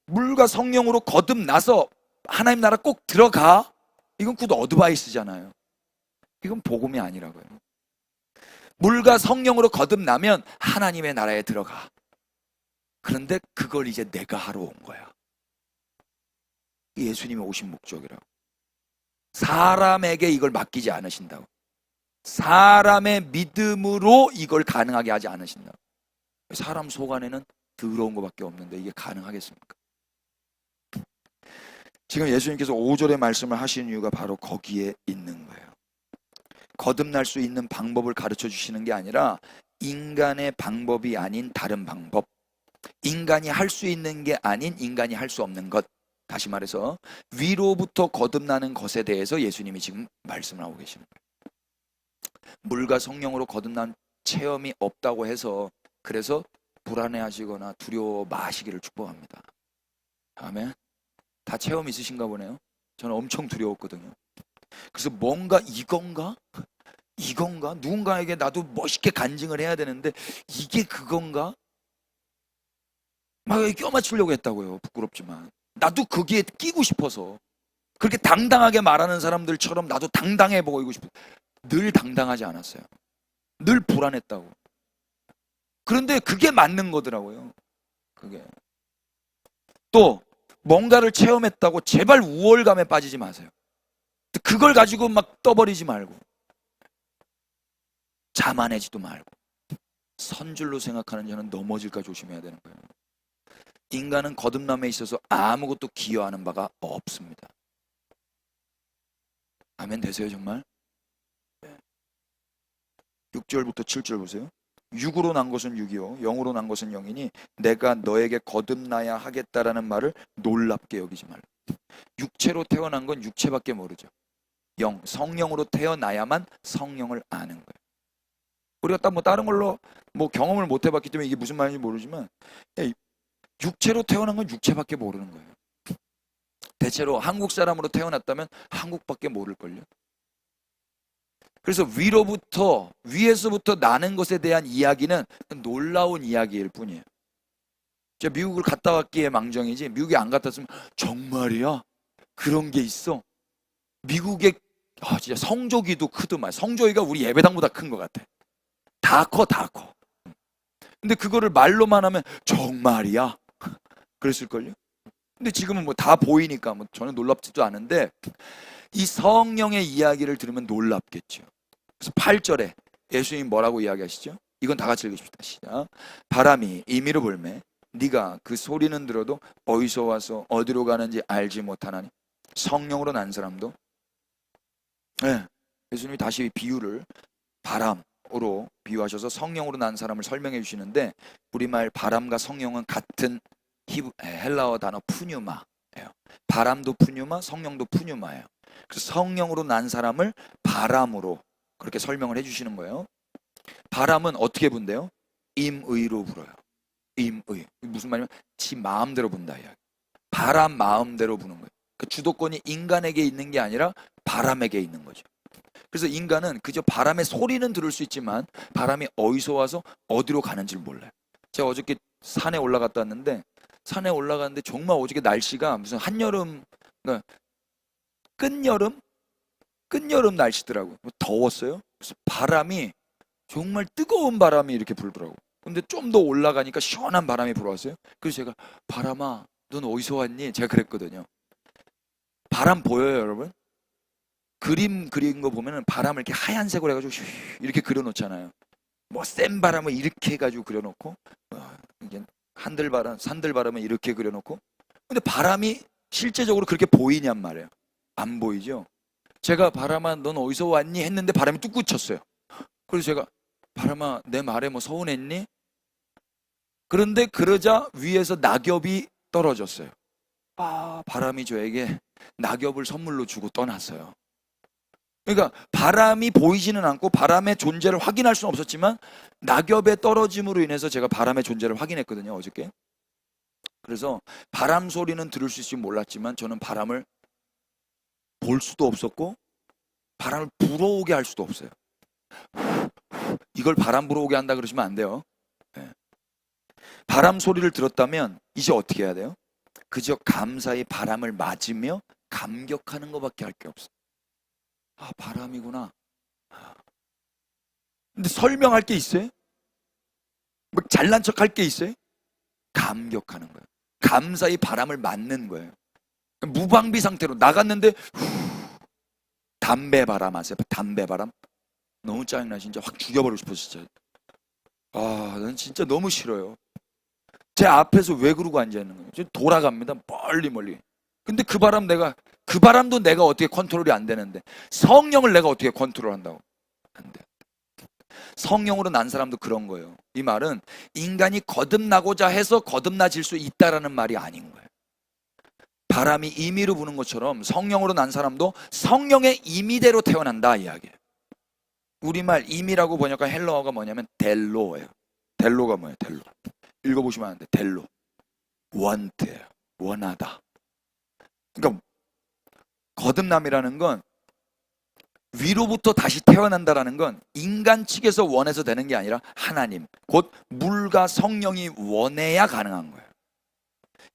물과 성령으로 거듭나서 하나님 나라 꼭 들어가. 이건 굿 어드바이스잖아요. 이건 복음이 아니라고요. 물과 성령으로 거듭나면 하나님의 나라에 들어가. 그런데 그걸 이제 내가 하러 온 거야. 예수님이 오신 목적이라고. 사람에게 이걸 맡기지 않으신다고. 사람의 믿음으로 이걸 가능하게 하지 않으신다고. 사람 속 안에는 더러운 것밖에 없는데 이게 가능하겠습니까? 지금 예수님께서 5절의 말씀을 하시는 이유가 바로 거기에 있는 거예요. 거듭날 수 있는 방법을 가르쳐 주시는 게 아니라 인간의 방법이 아닌 다른 방법, 인간이 할 수 있는 게 아닌 인간이 할 수 없는 것, 다시 말해서 위로부터 거듭나는 것에 대해서 예수님이 지금 말씀을 하고 계시는 거예요. 물과 성령으로 거듭난 체험이 없다고 해서 그래서 불안해하시거나 두려워 마시기를 축복합니다. 아멘. 다 체험 있으신가 보네요. 저는 엄청 두려웠거든요. 그래서 뭔가 이건가? 누군가에게 나도 멋있게 간증을 해야 되는데 이게 그건가? 막 껴맞추려고 했다고요. 부끄럽지만 나도 거기에 끼고 싶어서 그렇게 당당하게 말하는 사람들처럼 나도 당당해 보이고 싶어. 늘 당당하지 않았어요. 늘 불안했다고. 그런데 그게 맞는 거더라고요. 그게 또 뭔가를 체험했다고 제발 우월감에 빠지지 마세요. 그걸 가지고 막 떠버리지 말고 자만해지도 말고 선줄로 생각하는 자는 넘어질까 조심해야 되는 거예요. 인간은 거듭남에 있어서 아무것도 기여하는 바가 없습니다. 아멘 되세요 정말? 6절부터 7절 보세요. 육으로 난 것은 육이요 영으로 난 것은 영이니 내가 너에게 거듭나야 하겠다라는 말을 놀랍게 여기지 말라. 육체로 태어난 건 육체밖에 모르죠. 성령으로 태어나야만 성령을 아는 거예요. 우리가 딱 뭐 다른 걸로 뭐 경험을 못 해봤기 때문에 이게 무슨 말인지 모르지만 육체로 태어난 건 육체밖에 모르는 거예요. 대체로 한국 사람으로 태어났다면 한국밖에 모를걸요. 그래서 위에서부터 나는 것에 대한 이야기는 놀라운 이야기일 뿐이에요. 제가 미국을 갔다 왔기에 망정이지, 미국에 안 갔다 왔으면 정말이야? 그런 게 있어? 미국의 진짜 성조기도 크더만. 성조기가 우리 예배당보다 큰 것 같아. 다 커, 다 커. 근데 그거를 말로만 하면 정말이야? 그랬을걸요? 근데 지금은 뭐 다 보이니까 뭐 전혀 놀랍지도 않은데, 이 성령의 이야기를 들으면 놀랍겠죠. 그래서 8절에 예수님이 뭐라고 이야기하시죠? 이건 다 같이 읽으십시다. 시작. 바람이 임의로 불매 네가 그 소리는 들어도 어디서 와서 어디로 가는지 알지 못하나니 성령으로 난 사람도. 네. 예수님이 다시 비유를 바람으로 비유하셔서 성령으로 난 사람을 설명해 주시는데, 우리말 바람과 성령은 같은 헬라어 단어 푸뉴마예요. 바람도 푸뉴마, 성령도 푸뉴마예요. 그래서 성령으로 난 사람을 바람으로 그렇게 설명을 해주시는 거예요. 바람은 어떻게 분대요? 임의로 불어요. 임의. 무슨 말이냐면 지 마음대로 분다 이야기. 바람 마음대로 부는 거예요. 그 주도권이 인간에게 있는 게 아니라 바람에게 있는 거죠. 그래서 인간은 그저 바람의 소리는 들을 수 있지만 바람이 어디서 와서 어디로 가는지를 몰라요. 제가 어저께 산에 올라갔다 왔는데, 산에 올라갔는데 정말 어저께 날씨가 무슨 한여름, 그러니까 끝여름 날씨더라고요. 더웠어요. 그래서 바람이 정말 뜨거운 바람이 이렇게 불더라고요. 근데 좀 더 올라가니까 시원한 바람이 불어왔어요. 그래서 제가 바람아, 넌 어디서 왔니? 제가 그랬거든요. 바람 보여요, 여러분? 그림 그린 거 보면은 바람을 이렇게 하얀색으로 해가지고 이렇게 그려놓잖아요. 뭐 센 바람을 이렇게 해가지고 그려놓고, 이게 산들바람을 이렇게 그려놓고. 근데 바람이 실제적으로 그렇게 보이냔 말이에요. 안 보이죠? 제가 바람아 넌 어디서 왔니? 했는데 바람이 뚝 그쳤어요. 그래서 제가 바람아 내 말에 뭐 서운했니? 그런데 그러자 위에서 낙엽이 떨어졌어요. 바람이 저에게 낙엽을 선물로 주고 떠났어요. 그러니까 바람이 보이지는 않고 바람의 존재를 확인할 수는 없었지만 낙엽의 떨어짐으로 인해서 제가 바람의 존재를 확인했거든요, 어저께. 그래서 바람 소리는 들을 수 있을지 몰랐지만 저는 바람을 볼 수도 없었고 바람을 불어오게 할 수도 없어요. 이걸 바람 불어오게 한다 그러시면 안 돼요. 네. 바람 소리를 들었다면 이제 어떻게 해야 돼요? 그저 감사히 바람을 맞으며 감격하는 것밖에 할 게 없어요. 바람이구나. 근데 설명할 게 있어요? 뭐 잘난 척 할 게 있어요? 감격하는 거예요. 감사히 바람을 맞는 거예요. 무방비 상태로 나갔는데 담배 바람 아세요? 담배 바람? 너무 짜증나. 진짜 확 죽여버리고 싶어 진짜. 난 진짜 너무 싫어요. 제 앞에서 왜 그러고 앉아있는 거예요? 돌아갑니다. 멀리. 근데 그 바람도 내가 어떻게 컨트롤이 안 되는데 성령을 내가 어떻게 컨트롤한다고? 안 돼. 성령으로 난 사람도 그런 거예요. 이 말은 인간이 거듭나고자 해서 거듭나질 수 있다라는 말이 아닌 거예요. 바람이 임의로 부는 것처럼 성령으로 난 사람도 성령의 임의대로 태어난다 이야기예요. 우리말 임의라고 번역한 헬라어가 뭐냐면 델로예요. 델로가 뭐예요? 델로. 읽어보시면 아는데 델로. 원트예요. 원하다. 그러니까 거듭남이라는 건 위로부터 다시 태어난다라는 건 인간 측에서 원해서 되는 게 아니라 하나님, 곧 물과 성령이 원해야 가능한 거예요.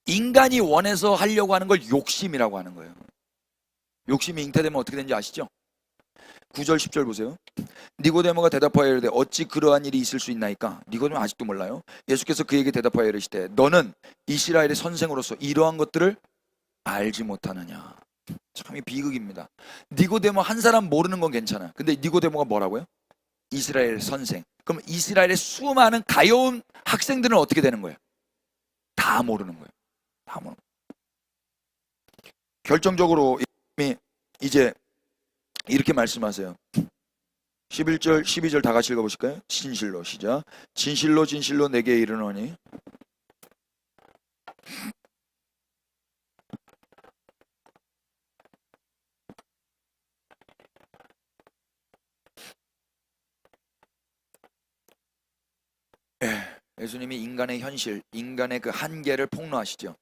인간이 원해서 하려고 하는 걸 욕심이라고 하는 거예요. 욕심이 잉태되면 어떻게 되는지 아시죠? 9절 10절 보세요. 니고데모가 대답하여 이르되 어찌 그러한 일이 있을 수 있나이까? 니고데모 아직도 몰라요. 예수께서 그에게 대답하여 이르시되 너는 이스라엘의 선생으로서 이러한 것들을 알지 못하느냐. 참이 비극입니다. 니고데모 한 사람 모르는 건 괜찮아. 근데 니고데모가 뭐라고요? 이스라엘 선생. 그럼 이스라엘의 수많은 가여운 학생들은 어떻게 되는 거예요? 다 모르는 거예요. 다 모르는 거예요. 결정적으로 이제 이렇게 말씀하세요. 11절 12절 다 같이 읽어보실까요? 진실로 시작. 진실로 내게 이르노니 예수님이 인간의 현실, 인간의 그 한계를 폭로하시죠.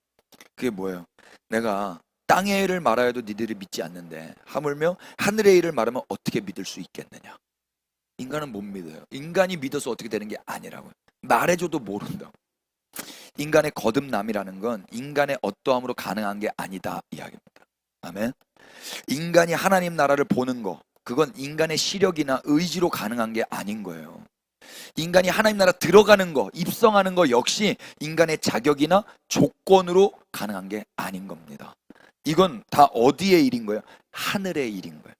그게 뭐예요? 내가 땅의 일을 말하여도 니들이 믿지 않는데 하물며 하늘의 일을 말하면 어떻게 믿을 수 있겠느냐. 인간은 못 믿어요. 인간이 믿어서 어떻게 되는 게 아니라고요. 말해줘도 모른다고. 인간의 거듭남이라는 건 인간의 어떠함으로 가능한 게 아니다 이야기입니다. 아멘. 인간이 하나님 나라를 보는 거, 그건 인간의 시력이나 의지로 가능한 게 아닌 거예요. 인간이 하나님 나라 들어가는 거, 입성하는 거 역시 인간의 자격이나 조건으로 가능한 게 아닌 겁니다. 이건 다 어디의 일인 거예요? 하늘의 일인 거예요.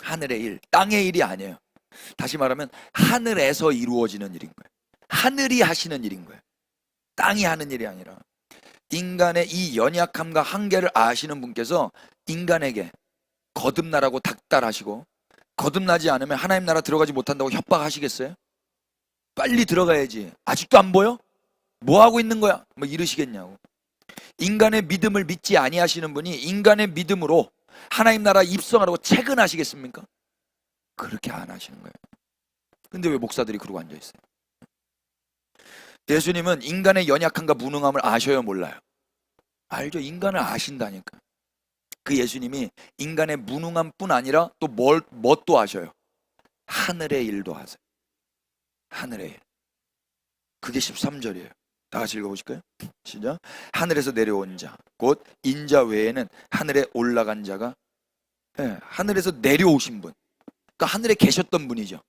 하늘의 일, 땅의 일이 아니에요. 다시 말하면 하늘에서 이루어지는 일인 거예요. 하늘이 하시는 일인 거예요. 땅이 하는 일이 아니라. 인간의 이 연약함과 한계를 아시는 분께서 인간에게 거듭나라고 닥달하시고, 거듭나지 않으면 하나님 나라 들어가지 못한다고 협박하시겠어요? 빨리 들어가야지. 아직도 안 보여? 뭐 하고 있는 거야? 뭐 이러시겠냐고. 인간의 믿음을 믿지 아니하시는 분이 인간의 믿음으로 하나님 나라 입성하라고 채근하시겠습니까? 그렇게 안 하시는 거예요. 근데 왜 목사들이 그러고 앉아 있어요? 예수님은 인간의 연약함과 무능함을 아셔요, 몰라요? 알죠. 인간을 아신다니까. 그 예수님이 인간의 무능함뿐 아니라 또 뭣도 아셔요? 하늘의 일도 아세요. 하늘의 일. 그게 13절이에요. 다 같이 읽어보실까요? 시작. 하늘에서 내려온 자, 곧 인자 외에는 하늘에 올라간 자가, 하늘에서 내려오신 분, 그러니까 하늘에 계셨던 분이죠.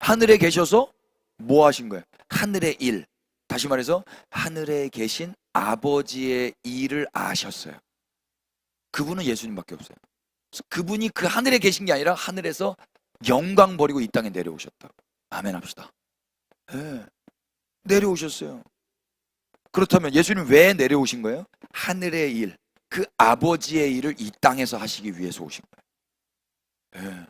하늘에 계셔서 뭐 하신 거예요? 하늘의 일. 다시 말해서 하늘에 계신 아버지의 일을 아셨어요. 그분은 예수님밖에 없어요. 그분이 그 하늘에 계신 게 아니라 하늘에서 영광 버리고 이 땅에 내려오셨다. 아멘 합시다. 네. 내려오셨어요. 그렇다면 예수님 왜 내려오신 거예요? 하늘의 일, 그 아버지의 일을 이 땅에서 하시기 위해서 오신 거예요. 네.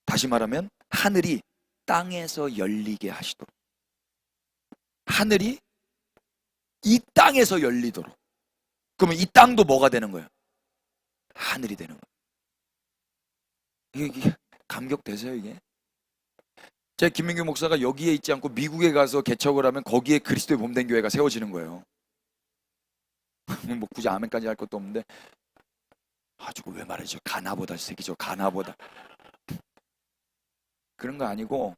다시 말하면 하늘이 땅에서 열리게 하시도록, 하늘이 이 땅에서 열리도록. 그러면 이 땅도 뭐가 되는 거예요? 하늘이 되는 거예요. 이게 감격되세요 이게? 제 김민규 목사가 여기에 있지 않고 미국에 가서 개척을 하면 거기에 그리스도의 몸된 교회가 세워지는 거예요. 뭐 굳이 아멘까지 할 것도 없는데, 저거 왜 말이죠? 가나보다 새끼죠. 가나보다. 그런 거 아니고,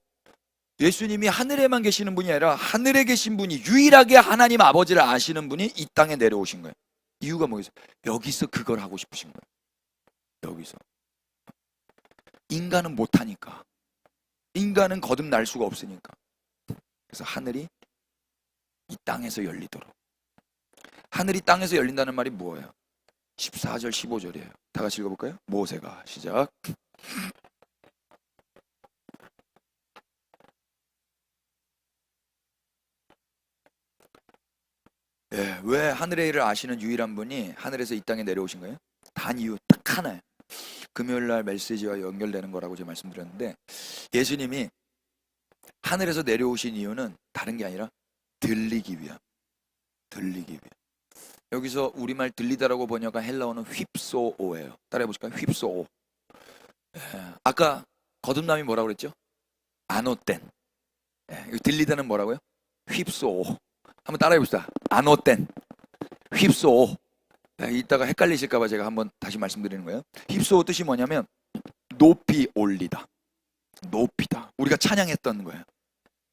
예수님이 하늘에만 계시는 분이 아니라 하늘에 계신 분이, 유일하게 하나님 아버지를 아시는 분이 이 땅에 내려오신 거예요. 이유가 뭐겠어요? 여기서 그걸 하고 싶으신 거예요. 여기서. 인간은 못하니까. 인간은 거듭날 수가 없으니까. 그래서 하늘이 이 땅에서 열리도록. 하늘이 땅에서 열린다는 말이 뭐예요? 14절 15절이에요. 다 같이 읽어볼까요? 모세가 시작. 왜 하늘의 일을 아시는 유일한 분이 하늘에서 이 땅에 내려오신 거예요? 단 이유 딱 하나예요. 금요일날 메시지와 연결되는 거라고 제가 말씀드렸는데, 예수님이 하늘에서 내려오신 이유는 다른 게 아니라 들리기 위함. 들리기 위함. 여기서 우리말 들리다라고 번역한 헬라어는 휩소오예요. 따라해 보실까요? 휩소오. 아까 거듭남이 뭐라고 그랬죠? 아노땐. 들리다는 뭐라고요? 휩소오. 한번 따라해 봅시다. 아노땐. 휩소오. 이따가 헷갈리실까봐 제가 한번 다시 말씀드리는 거예요. 휩소오 뜻이 뭐냐면 높이 올리다. 높이다. 우리가 찬양했던 거예요.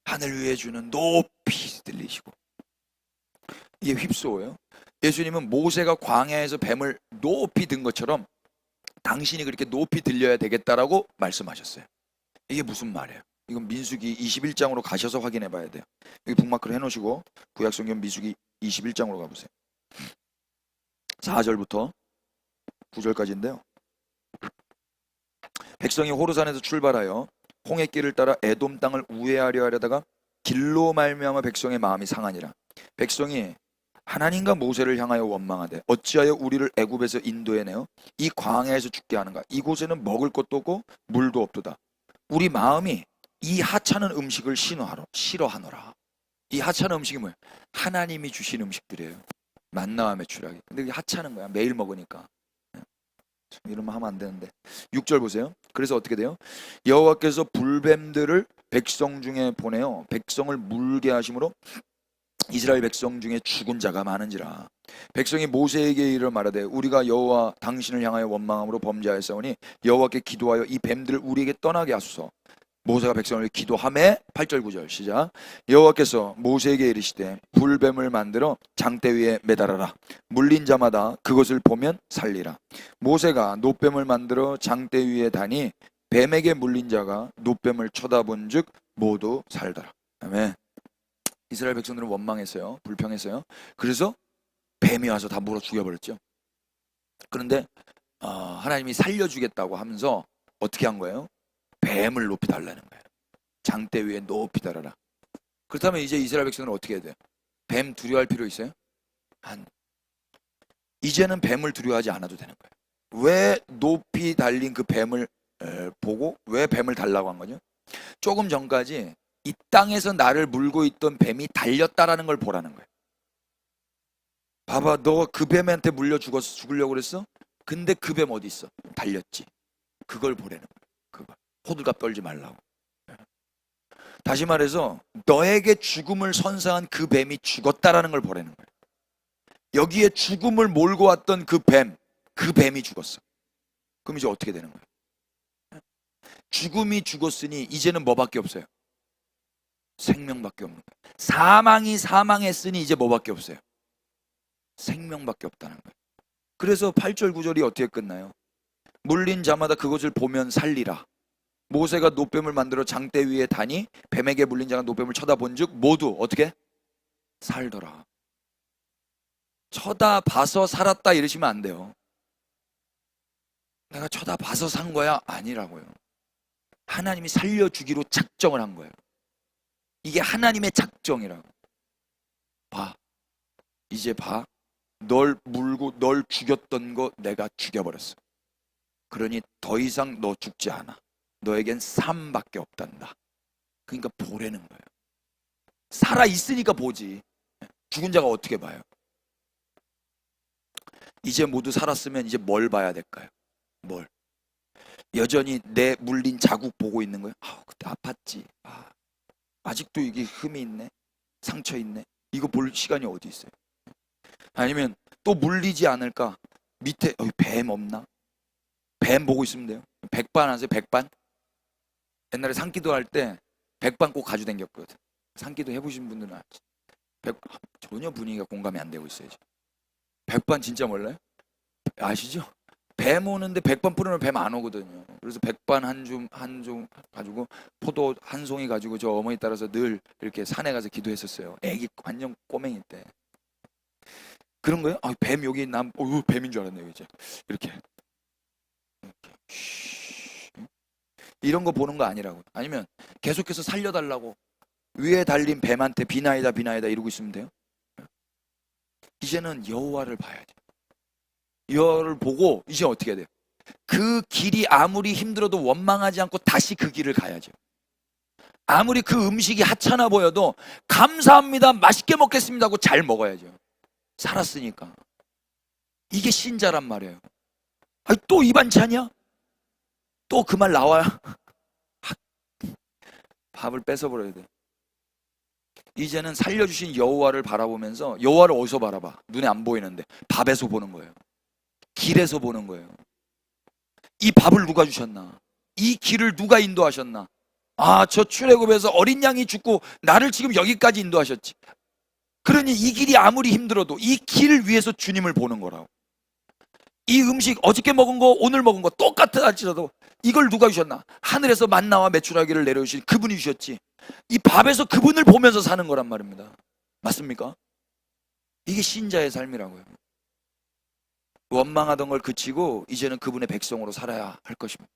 하늘 위에 주는 높이 들리시고. 이게 휩소오예요. 예수님은 모세가 광야에서 뱀을 높이 든 것처럼 당신이 그렇게 높이 들려야 되겠다라고 말씀하셨어요. 이게 무슨 말이에요? 이건 민수기 21장으로 가셔서 확인해 봐야 돼요. 여기 북마크를 해놓으시고 구약성경 민수기 21장으로 가보세요. 4절부터 9절까지인데요. 백성이 호르산에서 출발하여 홍해길을 따라 에돔 땅을 우회하려 하려다가 길로 말미암아 백성의 마음이 상하니라. 백성이 하나님과 모세를 향하여 원망하되 어찌하여 우리를 애굽에서 인도해내어 이 광야에서 죽게 하는가? 이곳에는 먹을 것도 없고 물도 없도다. 우리 마음이 이 하찮은 음식을 싫어하노라. 이 하찮은 음식이 뭐예요? 하나님이 주신 음식들이에요. 만나와 메추라기. 근데 이게 하찮은 거야. 매일 먹으니까. 이러면 하면 안 되는데. 6절 보세요. 그래서 어떻게 돼요? 여호와께서 불뱀들을 백성 중에 보내어 백성을 물게 하심으로 이스라엘 백성 중에 죽은 자가 많은지라. 백성이 모세에게 이르러 말하되 우리가 여호와 당신을 향하여 원망함으로 범죄하였사오니 여호와께 기도하여 이 뱀들을 우리에게 떠나게 하소서. 모세가 백성을 기도하매 8절 9절 시작. 여호와께서 모세에게 이르시되 불뱀을 만들어 장대 위에 매달아라. 물린 자마다 그것을 보면 살리라. 모세가 놋뱀을 만들어 장대 위에 다니 뱀에게 물린 자가 놋뱀을 쳐다본 즉 모두 살더라. 아멘. 이스라엘 백성들은 원망했어요. 불평했어요. 그래서 뱀이 와서 다 물어 죽여버렸죠. 그런데 하나님이 살려주겠다고 하면서 어떻게 한 거예요? 뱀을 높이 달라는 거예요. 장대 위에 높이 달아라. 그렇다면 이제 이스라엘 백성들은 어떻게 해야 돼요? 뱀 두려워할 필요 있어요? 이제는 뱀을 두려워하지 않아도 되는 거예요. 왜 높이 달린 그 뱀을 보고 왜 뱀을 달라고 한 거죠? 조금 전까지 이 땅에서 나를 물고 있던 뱀이 달렸다라는 걸 보라는 거예요. 봐봐, 너 그 뱀한테 물려 죽으려고 그랬어? 근데 그 뱀 어디 있어? 달렸지. 그걸 보라는 거예요. 그거. 호들갑 떨지 말라고. 다시 말해서 너에게 죽음을 선사한 그 뱀이 죽었다라는 걸 보라는 거예요. 여기에 죽음을 몰고 왔던 그 뱀이 죽었어. 그럼 이제 어떻게 되는 거예요? 죽음이 죽었으니 이제는 뭐밖에 없어요? 생명밖에 없는 거예요. 사망이 사망했으니 이제 뭐밖에 없어요? 생명밖에 없다는 거예요. 그래서 8절 9절이 어떻게 끝나요? 물린 자마다 그것을 보면 살리라. 모세가 놋뱀을 만들어 장대 위에 다니 뱀에게 물린 자가 놋뱀을 쳐다본 즉 모두 어떻게? 살더라. 쳐다봐서 살았다 이러시면 안 돼요. 내가 쳐다봐서 산 거야? 아니라고요. 하나님이 살려주기로 작정을 한 거예요. 이게 하나님의 작정이라고. 봐. 이제 봐. 널 물고 널 죽였던 거 내가 죽여버렸어. 그러니 더 이상 너 죽지 않아. 너에겐 삶밖에 없단다. 그러니까 보라는 거예요. 살아있으니까 보지. 죽은 자가 어떻게 봐요? 이제 모두 살았으면 이제 뭘 봐야 될까요? 뭘? 여전히 내 물린 자국 보고 있는 거예요? 그때 아팠지. 아직도 이게 흠이 있네. 상처 있네. 이거 볼 시간이 어디 있어요? 아니면 또 물리지 않을까? 밑에 뱀 없나? 뱀 보고 있으면 돼요. 백반 아세요? 백반? 옛날에 산기도 할 때 백반 꼭 가지고 다녔거든. 산기도 해보신 분들은 알지. 전혀 분위기가 공감이 안 되고 있어요. 백반 진짜 몰라요? 아시죠? 뱀 오는데 백반 뿌리면 뱀 안 오거든요. 그래서 백반 한 줌 가지고 포도 한 송이 가지고 저 어머니 따라서 늘 이렇게 산에 가서 기도했었어요. 애기 완전 꼬맹이 때. 그런 거예요? 뱀 여기 뱀인 줄 알았네요. 이제 이렇게 이런 거 보는 거 아니라고. 아니면 계속해서 살려달라고 위에 달린 뱀한테 비나이다 이러고 있으면 돼요? 이제는 여호와를 봐야죠. 여호와를 보고 이제 어떻게 해야 돼요? 그 길이 아무리 힘들어도 원망하지 않고 다시 그 길을 가야죠. 아무리 그 음식이 하찮아 보여도 감사합니다, 맛있게 먹겠습니다 하고 잘 먹어야죠. 살았으니까. 이게 신자란 말이에요. 또 이 반찬이야? 또 그 말 나와요? 밥을 뺏어버려야 돼. 이제는 살려주신 여호와를 바라보면서, 여호와를 어디서 바라봐? 눈에 안 보이는데 밥에서 보는 거예요. 길에서 보는 거예요. 이 밥을 누가 주셨나? 이 길을 누가 인도하셨나? 저 출애굽에서 어린 양이 죽고 나를 지금 여기까지 인도하셨지. 그러니 이 길이 아무리 힘들어도 이 길 위에서 주님을 보는 거라고. 이 음식 어저께 먹은 거 오늘 먹은 거 똑같아 할지라도 이걸 누가 주셨나? 하늘에서 만나와 메추라기를 내려주신 그분이 주셨지. 이 밥에서 그분을 보면서 사는 거란 말입니다. 맞습니까? 이게 신자의 삶이라고요. 원망하던 걸 그치고 이제는 그분의 백성으로 살아야 할 것입니다.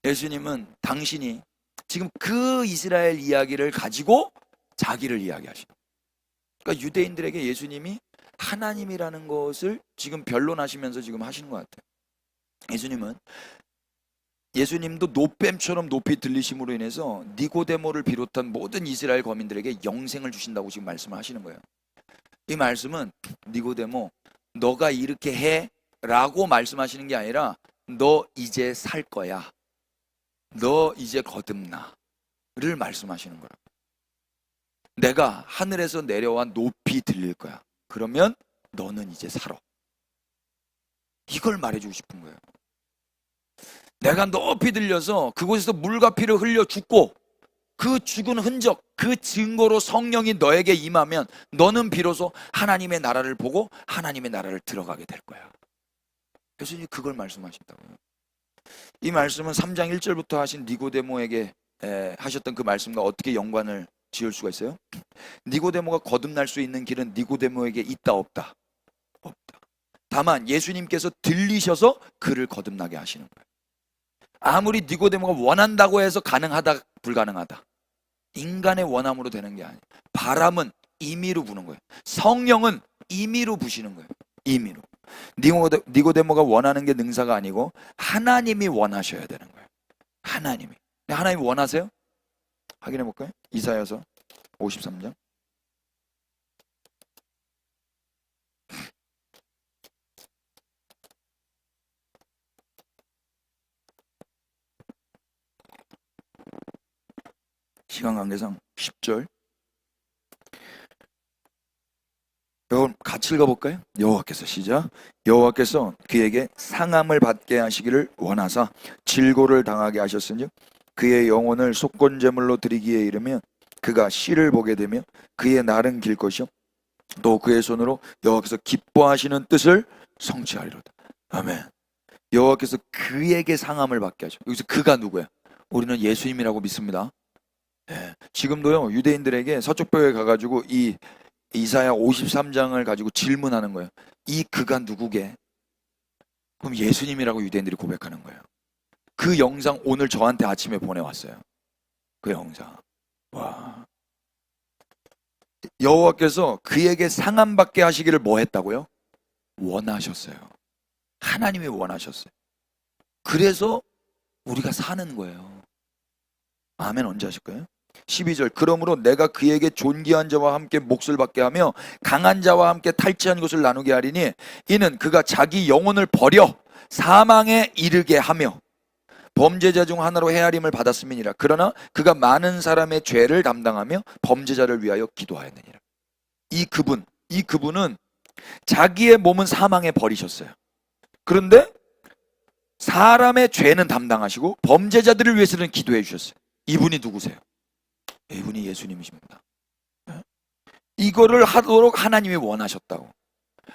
예수님은 당신이 지금 그 이스라엘 이야기를 가지고 자기를 이야기하시는 거예요. 그러니까 유대인들에게 예수님이 하나님이라는 것을 지금 변론하시면서 지금 하시는 것 같아요. 예수님도 놋뱀처럼 높이 들리심으로 인해서 니고데모를 비롯한 모든 이스라엘 거민들에게 영생을 주신다고 지금 말씀을 하시는 거예요. 이 말씀은 니고데모, 너가 이렇게 해 라고 말씀하시는 게 아니라 너 이제 살 거야, 너 이제 거듭나 를 말씀하시는 거라고. 내가 하늘에서 내려와 높이 들릴 거야. 그러면 너는 이제 살아. 이걸 말해주고 싶은 거예요. 내가 높이 들려서 그곳에서 물과 피를 흘려 죽고 그 죽은 흔적, 그 증거로 성령이 너에게 임하면 너는 비로소 하나님의 나라를 보고 하나님의 나라를 들어가게 될 거야. 예수님이 그걸 말씀하신다고요. 이 말씀은 3장 1절부터 하신 니고데모에게 하셨던 그 말씀과 어떻게 연관을 지을 수가 있어요? 니고데모가 거듭날 수 있는 길은 니고데모에게 있다 없다? 없다. 다만 예수님께서 들리셔서 그를 거듭나게 하시는 거예요. 아무리 니고데모가 원한다고 해서 가능하다 불가능하다. 인간의 원함으로 되는 게 아니에요. 바람은 임의로 부는 거예요. 성령은 임의로 부시는 거예요. 임의로. 니고데모가 원하는 게 능사가 아니고 하나님이 원하셔야 되는 거예요. 하나님이. 하나님 원하세요? 확인해 볼까요? 이사야서 53장. 시간 관계상 10절. 여러분 같이 읽어볼까요? 여호와께서 시작. 여호와께서 그에게 상함을 받게 하시기를 원하사 질고를 당하게 하셨으니 그의 영혼을 속건제물로 드리기에 이르면 그가 씨를 보게 되며 그의 날은 길 것이요 또 그의 손으로 여호와께서 기뻐하시는 뜻을 성취하리로다. 아멘. 여호와께서 그에게 상함을 받게 하셔. 여기서 그가 누구야? 우리는 예수님이라고 믿습니다. 지금도요 유대인들에게 서쪽벽에 가가지고 이 이사야 53장을 가지고 질문하는 거예요. 이 그가 누구게? 그럼 예수님이라고 유대인들이 고백하는 거예요. 그 영상 오늘 저한테 아침에 보내왔어요. 그 영상. 와. 여호와께서 그에게 상함 받게 하시기를 뭐 했다고요? 원하셨어요. 하나님이 원하셨어요. 그래서 우리가 사는 거예요. 아멘. 언제 하실 거예요? 12절. 그러므로 내가 그에게 존귀한 자와 함께 몫을 받게 하며 강한 자와 함께 탈취한 것을 나누게 하리니 이는 그가 자기 영혼을 버려 사망에 이르게 하며 범죄자 중 하나로 헤아림을 받았음이니라. 그러나 그가 많은 사람의 죄를 담당하며 범죄자를 위하여 기도하였느니라. 이 그분은 자기의 몸은 사망에 버리셨어요. 그런데 사람의 죄는 담당하시고 범죄자들을 위해서는 기도해 주셨어요. 이분이 누구세요? 이분이 예수님이십니다. 이거를 하도록 하나님이 원하셨다고.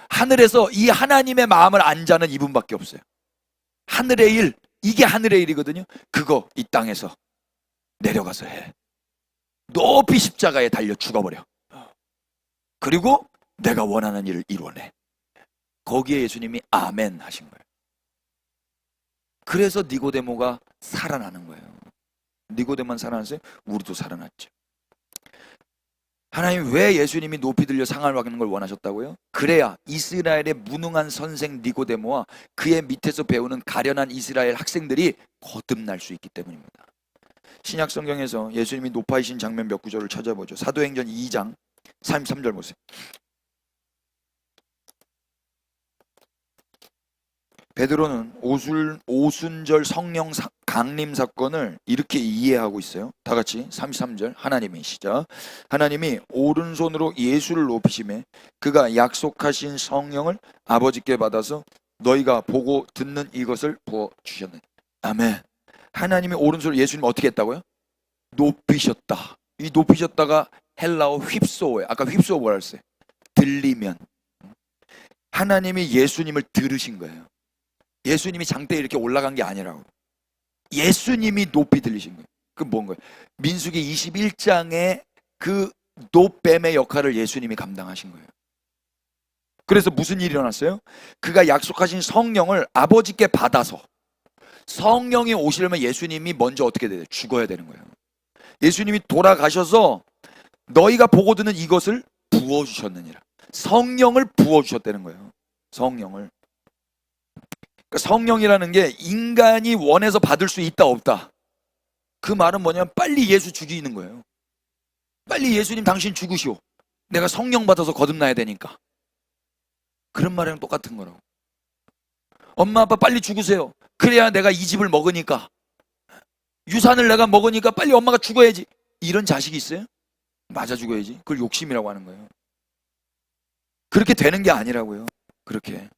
하늘에서 이 하나님의 마음을 안 자는 이분밖에 없어요. 하늘의 일, 이게 하늘의 일이거든요. 그거 이 땅에서 내려가서 해. 높이 십자가에 달려 죽어버려. 그리고 내가 원하는 일을 이루어내. 거기에 예수님이 아멘 하신 거예요. 그래서 니고데모가 살아나는 거예요. 니고데모만 살아났어요? 우리도 살아났죠. 하나님 왜 예수님이 높이 들려 상을 받는 걸 원하셨다고요? 그래야 이스라엘의 무능한 선생 니고데모와 그의 밑에서 배우는 가련한 이스라엘 학생들이 거듭날 수 있기 때문입니다. 신약 성경에서 예수님이 높아지신 장면 몇 구절을 찾아보죠. 사도행전 2장 33절 보세요. 베드로는 오순절 성령 강림 사건을 이렇게 이해하고 있어요. 다 같이 33절. 하나님이 시작. 하나님이 오른손으로 예수를 높이심에 그가 약속하신 성령을 아버지께 받아서 너희가 보고 듣는 이것을 부어주셨네. 아멘. 하나님이 오른손으로 예수님 어떻게 했다고요? 높이셨다. 이 높이셨다가 헬라어 휩소어예요. 아까 휩소어 뭐라 했어요? 들리면. 하나님이 예수님을 들으신 거예요. 예수님이 장대에 이렇게 올라간 게 아니라고. 예수님이 높이 들리신 거예요. 그건 뭔 거예요? 민수기 21장의 그 노뱀의 역할을 예수님이 감당하신 거예요. 그래서 무슨 일이 일어났어요? 그가 약속하신 성령을 아버지께 받아서 성령이 오시려면 예수님이 먼저 어떻게 돼요? 죽어야 되는 거예요. 예수님이 돌아가셔서 너희가 보고 듣는 이것을 부어주셨느니라. 성령을 부어주셨다는 거예요. 성령을. 성령이라는 게 인간이 원해서 받을 수 있다 없다. 그 말은 뭐냐면 빨리 예수 죽이는 거예요. 빨리 예수님 당신 죽으시오. 내가 성령 받아서 거듭나야 되니까. 그런 말이랑 똑같은 거라고. 엄마 아빠 빨리 죽으세요. 그래야 내가 이 집을 먹으니까. 유산을 내가 먹으니까 빨리 엄마가 죽어야지. 이런 자식이 있어요? 맞아 죽어야지. 그걸 욕심이라고 하는 거예요. 그렇게 되는 게 아니라고요. 그렇게.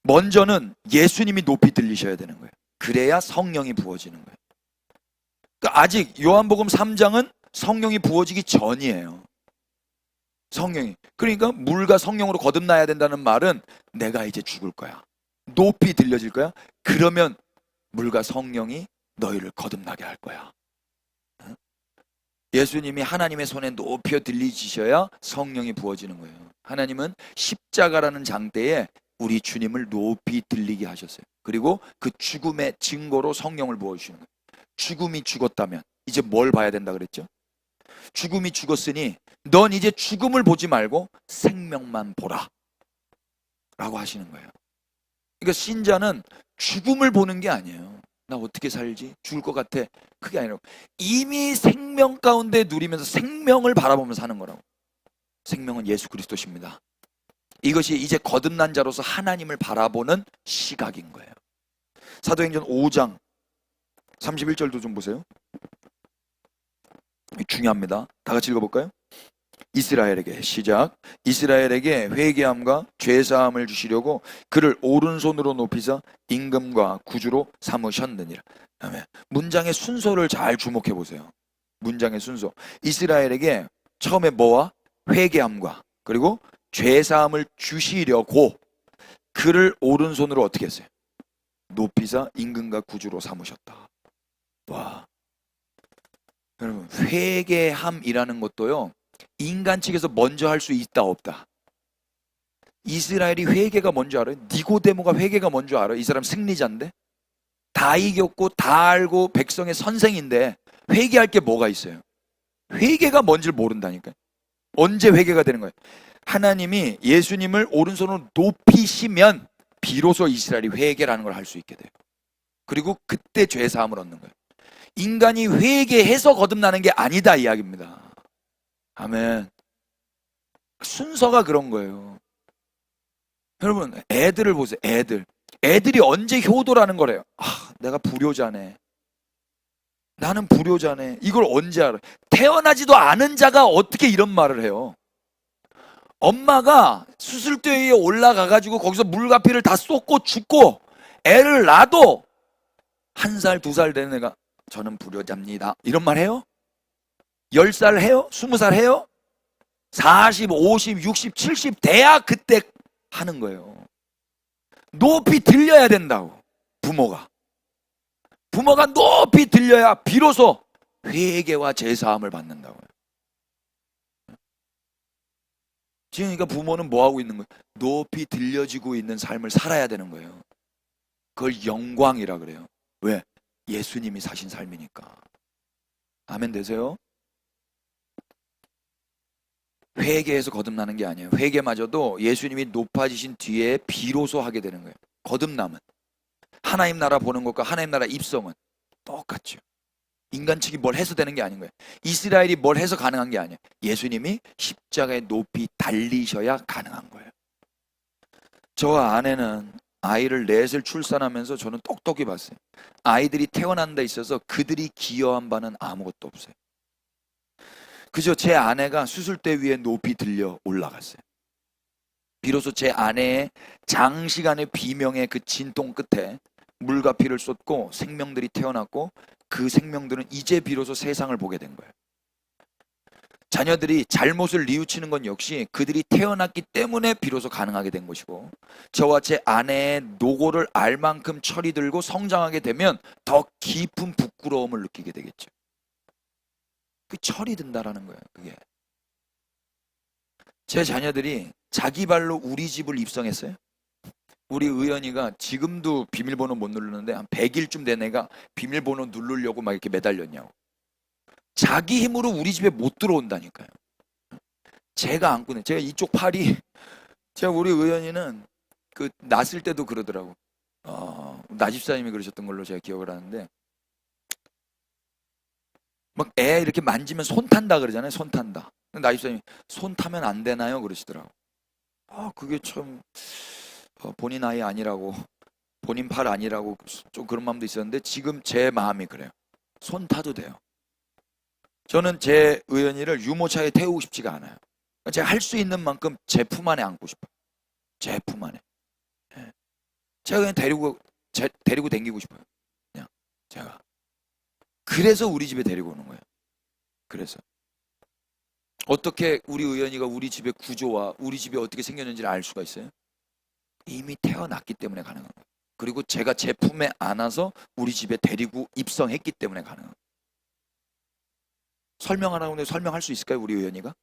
먼저는 예수님이 높이 들리셔야 되는 거예요. 그래야 성령이 부어지는 거예요. 그러니까 아직 요한복음 3장은 성령이 부어지기 전이에요. 성령이. 그러니까 물과 성령으로 거듭나야 된다는 말은 내가 이제 죽을 거야. 높이 들려질 거야. 그러면 물과 성령이 너희를 거듭나게 할 거야. 예수님이 하나님의 손에 높여 들리시셔야 성령이 부어지는 거예요. 하나님은 십자가라는 장대에 우리 주님을 높이 들리게 하셨어요. 그리고 그 죽음의 증거로 성령을 부어주시는 거예요. 죽음이 죽었다면 이제 뭘 봐야 된다 그랬죠? 죽음이 죽었으니 넌 이제 죽음을 보지 말고 생명만 보라 라고 하시는 거예요. 그러니까 신자는 죽음을 보는 게 아니에요. 나 어떻게 살지? 죽을 것 같아. 그게 아니라 이미 생명 가운데 누리면서 생명을 바라보면서 사는 거라고. 생명은 예수 그리스도십니다. 이것이 이제 거듭난 자로서 하나님을 바라보는 시각인 거예요. 사도행전 5장 31절도 좀 보세요. 중요합니다. 다 같이 읽어볼까요? 이스라엘에게 시작. 이스라엘에게 회개함과 죄사함을 주시려고 그를 오른손으로 높이사 임금과 구주로 삼으셨느니라. 아멘. 문장의 순서를 잘 주목해 보세요. 문장의 순서. 이스라엘에게 처음에 뭐와? 회개함과 그리고 죄사함을 주시려고 그를 오른손으로 어떻게 했어요? 높이사 임금과 구주로 삼으셨다. 와. 여러분, 회개함이라는 것도요, 인간 측에서 먼저 할 수 있다 없다. 이스라엘이 회개가 뭔지 알아요? 니고데모가 회개가 뭔지 알아요? 이 사람 승리자인데 다 이겼고 다 알고 백성의 선생인데 회개할 게 뭐가 있어요? 회개가 뭔지를 모른다니까요. 언제 회개가 되는 거예요? 하나님이 예수님을 오른손으로 높이시면 비로소 이스라엘이 회개라는 걸 할 수 있게 돼요. 그리고 그때 죄사함을 얻는 거예요. 인간이 회개해서 거듭나는 게 아니다 이야기입니다. 아멘. 순서가 그런 거예요. 여러분, 애들을 보세요. 애들이 언제 효도라는 거래요? 내가 불효자네. 나는 불효자네. 이걸 언제 알아? 태어나지도 않은 자가 어떻게 이런 말을 해요? 엄마가 수술대 위에 올라가가지고 거기서 물과 피를 다 쏟고 죽고 애를 낳아도 1살, 2살 되는 애가 저는 불효자입니다. 이런 말 해요? 10살 해요? 20살 해요? 40, 50, 60, 70 돼야 그때 하는 거예요. 높이 들려야 된다고. 부모가 높이 들려야 비로소 회개와 제사함을 받는다고요. 지금 그러니까 부모는 뭐 하고 있는 거예요? 높이 들려지고 있는 삶을 살아야 되는 거예요. 그걸 영광이라 그래요. 왜? 예수님이 사신 삶이니까. 아멘 되세요? 회개해서 거듭나는 게 아니에요. 회개마저도 예수님이 높아지신 뒤에 비로소 하게 되는 거예요. 거듭남은 하나님 나라 보는 것과 하나님 나라 입성은 똑같죠. 인간 측이 뭘 해서 되는 게 아닌 거예요. 이스라엘이 뭘 해서 가능한 게 아니에요. 예수님이 십자가에 높이 달리셔야 가능한 거예요. 저와 아내는 아이를 넷을 출산하면서 저는 똑똑히 봤어요. 아이들이 태어난 데 있어서 그들이 기여한 바는 아무것도 없어요. 그저 제 아내가 수술대 위에 높이 들려 올라갔어요. 비로소 제 아내의 장시간의 비명의 그 진통 끝에 물과 피를 쏟고 생명들이 태어났고 그 생명들은 이제 비로소 세상을 보게 된 거예요. 자녀들이 잘못을 뉘우치는 건 역시 그들이 태어났기 때문에 비로소 가능하게 된 것이고 저와 제 아내의 노고를 알 만큼 철이 들고 성장하게 되면 더 깊은 부끄러움을 느끼게 되겠죠. 그 철이 든다라는 거예요. 그게 제 자녀들이 자기 발로 우리 집을 입성했어요. 우리 의연이가 지금도 비밀번호 못 누르는데 한 100일쯤 된 애가 비밀번호 누르려고 막 이렇게 매달렸냐고. 자기 힘으로 우리 집에 못 들어온다니까요. 제가 안고 내. 제가 이쪽 팔이 제가 우리 의연이는 그 낳았을 때도 그러더라고. 나 집사님이 그러셨던 걸로 제가 기억을 하는데 막 애 이렇게 만지면 손 탄다 그러잖아요. 손 탄다. 나 집사님이 손 타면 안 되나요? 그러시더라고. 그게 참 본인 아이 아니라고 본인 팔 아니라고 좀 그런 마음도 있었는데 지금 제 마음이 그래요. 손 타도 돼요. 저는 제 의원이를 유모차에 태우고 싶지가 않아요. 제가 할 수 있는 만큼 제 품 안에 안고 싶어요. 제 품 안에. 예. 제가 그냥 데리고 다니고 싶어요. 그냥 제가. 그래서 우리 집에 데리고 오는 거예요. 그래서 어떻게 우리 의원이가 우리 집의 구조와 우리 집이 어떻게 생겼는지를 알 수가 있어요? 이미 태어났기 때문에 가능한 거예요. 그리고 제가 제 품에 안아서 우리 집에 데리고 입성했기 때문에 가능한 거예요. 설명하라고 하는데 설명할 수 있을까요, 우리 의원이가?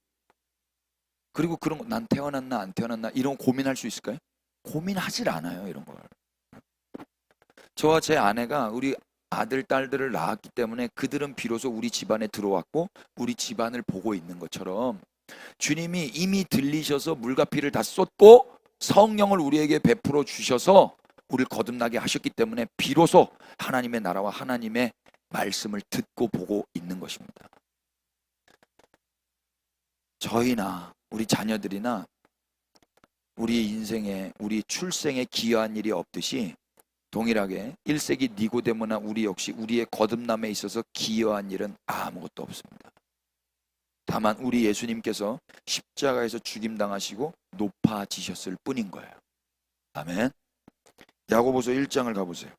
그리고 그런 거, 난 태어났나 안 태어났나 이런 거 고민할 수 있을까요? 고민하질 않아요, 이런 걸. 저와 제 아내가 우리 아들, 딸들을 낳았기 때문에 그들은 비로소 우리 집안에 들어왔고 우리 집안을 보고 있는 것처럼 주님이 이미 들리셔서 물과 피를 다 쏟고 성령을 우리에게 베풀어 주셔서 우리를 거듭나게 하셨기 때문에 비로소 하나님의 나라와 하나님의 말씀을 듣고 보고 있는 것입니다. 저희나 우리 자녀들이나 우리 인생에 우리 출생에 기여한 일이 없듯이 동일하게 1세기 니고데모나 우리 역시 우리의 거듭남에 있어서 기여한 일은 아무것도 없습니다. 다만 우리 예수님께서 십자가에서 죽임당하시고 높아지셨을 뿐인 거예요. 아멘. 야고보서 1장을 가보세요.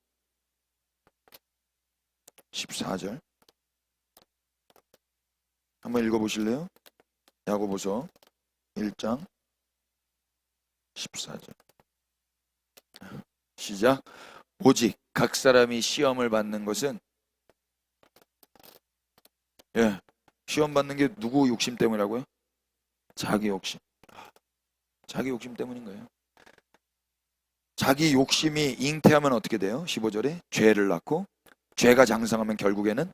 14절 한번 읽어보실래요? 야고보서 1장 14절 시작. 오직 각 사람이 시험을 받는 것은 시험 받는 게 누구 욕심 때문이라고요? 자기 욕심. 자기 욕심 때문인 거예요. 자기 욕심이 잉태하면 어떻게 돼요? 15절에 죄를 낳고 죄가 장성하면 결국에는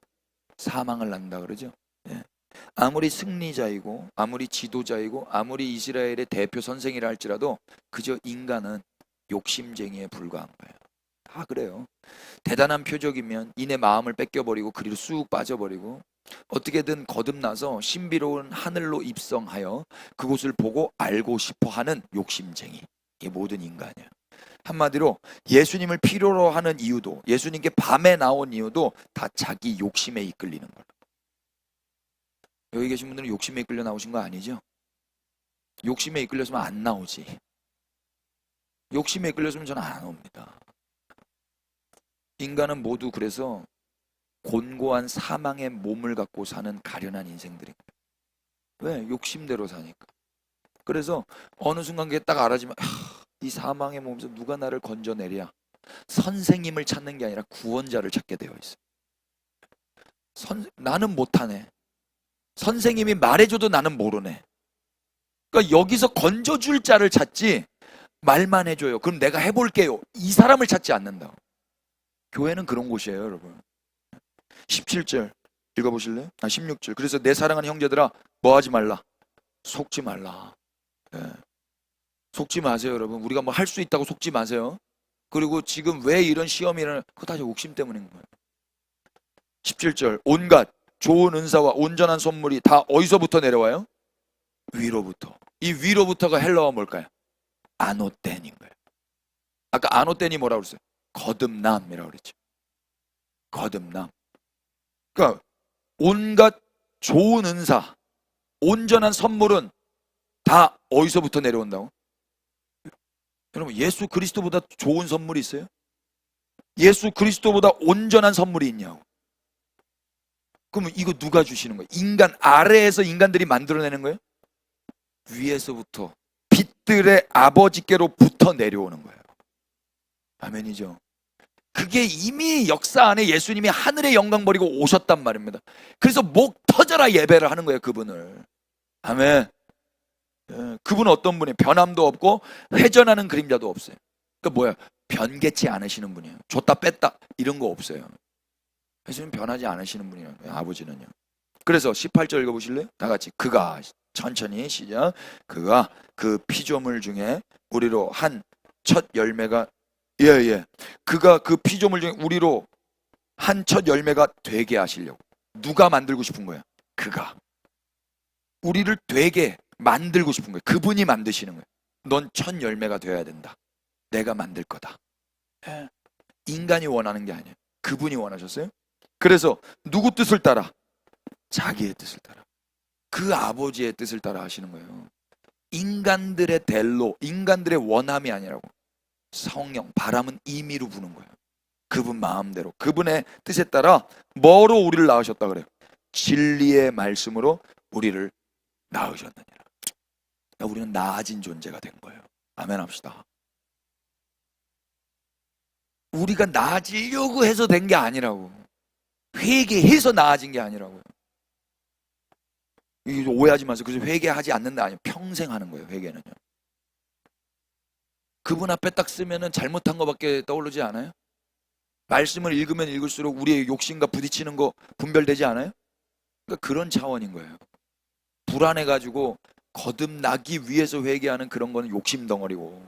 사망을 낳는다 그러죠. 아무리 승리자이고 아무리 지도자이고 아무리 이스라엘의 대표 선생이라 할지라도 그저 인간은 욕심쟁이에 불과한 거예요. 다 그래요. 대단한 표적이면 이내 마음을 뺏겨버리고 그리로 쑥 빠져버리고 어떻게든 거듭나서 신비로운 하늘로 입성하여 그곳을 보고 알고 싶어하는 욕심쟁이. 이게 모든 인간이에요. 한마디로 예수님을 필요로 하는 이유도 예수님께 밤에 나온 이유도 다 자기 욕심에 이끌리는 거예요. 여기 계신 분들은 욕심에 이끌려 나오신 거 아니죠? 욕심에 이끌렸으면 안 나오지. 욕심에 이끌렸으면 저는 안 옵니다. 인간은 모두 그래서 곤고한 사망의 몸을 갖고 사는 가련한 인생들인 거예요. 왜? 욕심대로 사니까. 그래서 어느 순간 그게 딱 알아지면 이 사망의 몸에서 누가 나를 건져내랴. 선생님을 찾는 게 아니라 구원자를 찾게 되어 있어요. 나는 못하네. 선생님이 말해줘도 나는 모르네. 그러니까 여기서 건져줄 자를 찾지 말만 해줘요. 그럼 내가 해볼게요. 이 사람을 찾지 않는다. 교회는 그런 곳이에요, 여러분. 17절 읽어보실래요? 16절. 그래서 내 사랑하는 형제들아 뭐 하지 말라? 속지 말라. 속지 마세요, 여러분. 우리가 뭐 할 수 있다고 속지 마세요. 그리고 지금 왜 이런 시험이 일어나? 그거 다 욕심 때문인 거예요. 17절. 온갖 좋은 은사와 온전한 선물이 다 어디서부터 내려와요? 위로부터. 이 위로부터가 헬라어 뭘까요? 아노텐인 거예요. 아까 아노텐이 뭐라고 그랬어요? 거듭남이라고 그랬죠. 거듭남. 그러니까 온갖 좋은 은사, 온전한 선물은 다 어디서부터 내려온다고? 여러분, 예수 그리스도보다 좋은 선물이 있어요? 예수 그리스도보다 온전한 선물이 있냐고? 그러면 이거 누가 주시는 거예요? 인간 아래에서 인간들이 만들어내는 거예요? 위에서부터 빛들의 아버지께로부터 내려오는 거예요. 아멘이죠. 그게 이미 역사 안에 예수님이 하늘의 영광 버리고 오셨단 말입니다. 그래서 목 터져라 예배를 하는 거예요, 그분을. 아멘. 그분은 어떤 분이에요? 변함도 없고 회전하는 그림자도 없어요. 그러니까 뭐야? 변개치 않으시는 분이에요. 줬다 뺐다 이런 거 없어요. 예수님 변하지 않으시는 분이에요, 아버지는요. 그래서 18절 읽어보실래요? 다 같이. 그가 천천히 시작. 그가 그 피조물 중에 우리로 한 첫 열매가 그가 그 피조물 중에 우리로 한 첫 열매가 되게 하시려고. 누가 만들고 싶은 거예요? 그가. 우리를 되게 만들고 싶은 거예요. 그분이 만드시는 거예요. 넌 첫 열매가 되어야 된다. 내가 만들 거다. 인간이 원하는 게 아니에요. 그분이 원하셨어요. 그래서 누구 뜻을 따라? 자기의 뜻을 따라. 그 아버지의 뜻을 따라 하시는 거예요. 인간들의 델로, 인간들의 원함이 아니라고. 성령, 바람은 임의로 부는 거예요. 그분 마음대로, 그분의 뜻에 따라 뭐로 우리를 낳으셨다 그래요? 진리의 말씀으로 우리를 낳으셨느니라. 그러니까 우리는 나아진 존재가 된 거예요. 아멘 합시다. 우리가 나아지려고 해서 된 게 아니라고. 회개해서 나아진 게 아니라고요. 이거 오해하지 마세요. 그래서 회개하지 않는다 아니에요. 평생 하는 거예요. 회개는요. 그분 앞에 딱 쓰면은 잘못한 거밖에 떠오르지 않아요? 말씀을 읽으면 읽을수록 우리의 욕심과 부딪히는 거 분별되지 않아요? 그러니까 그런 차원인 거예요. 불안해가지고 거듭나기 위해서 회개하는 그런 거는 욕심 덩어리고,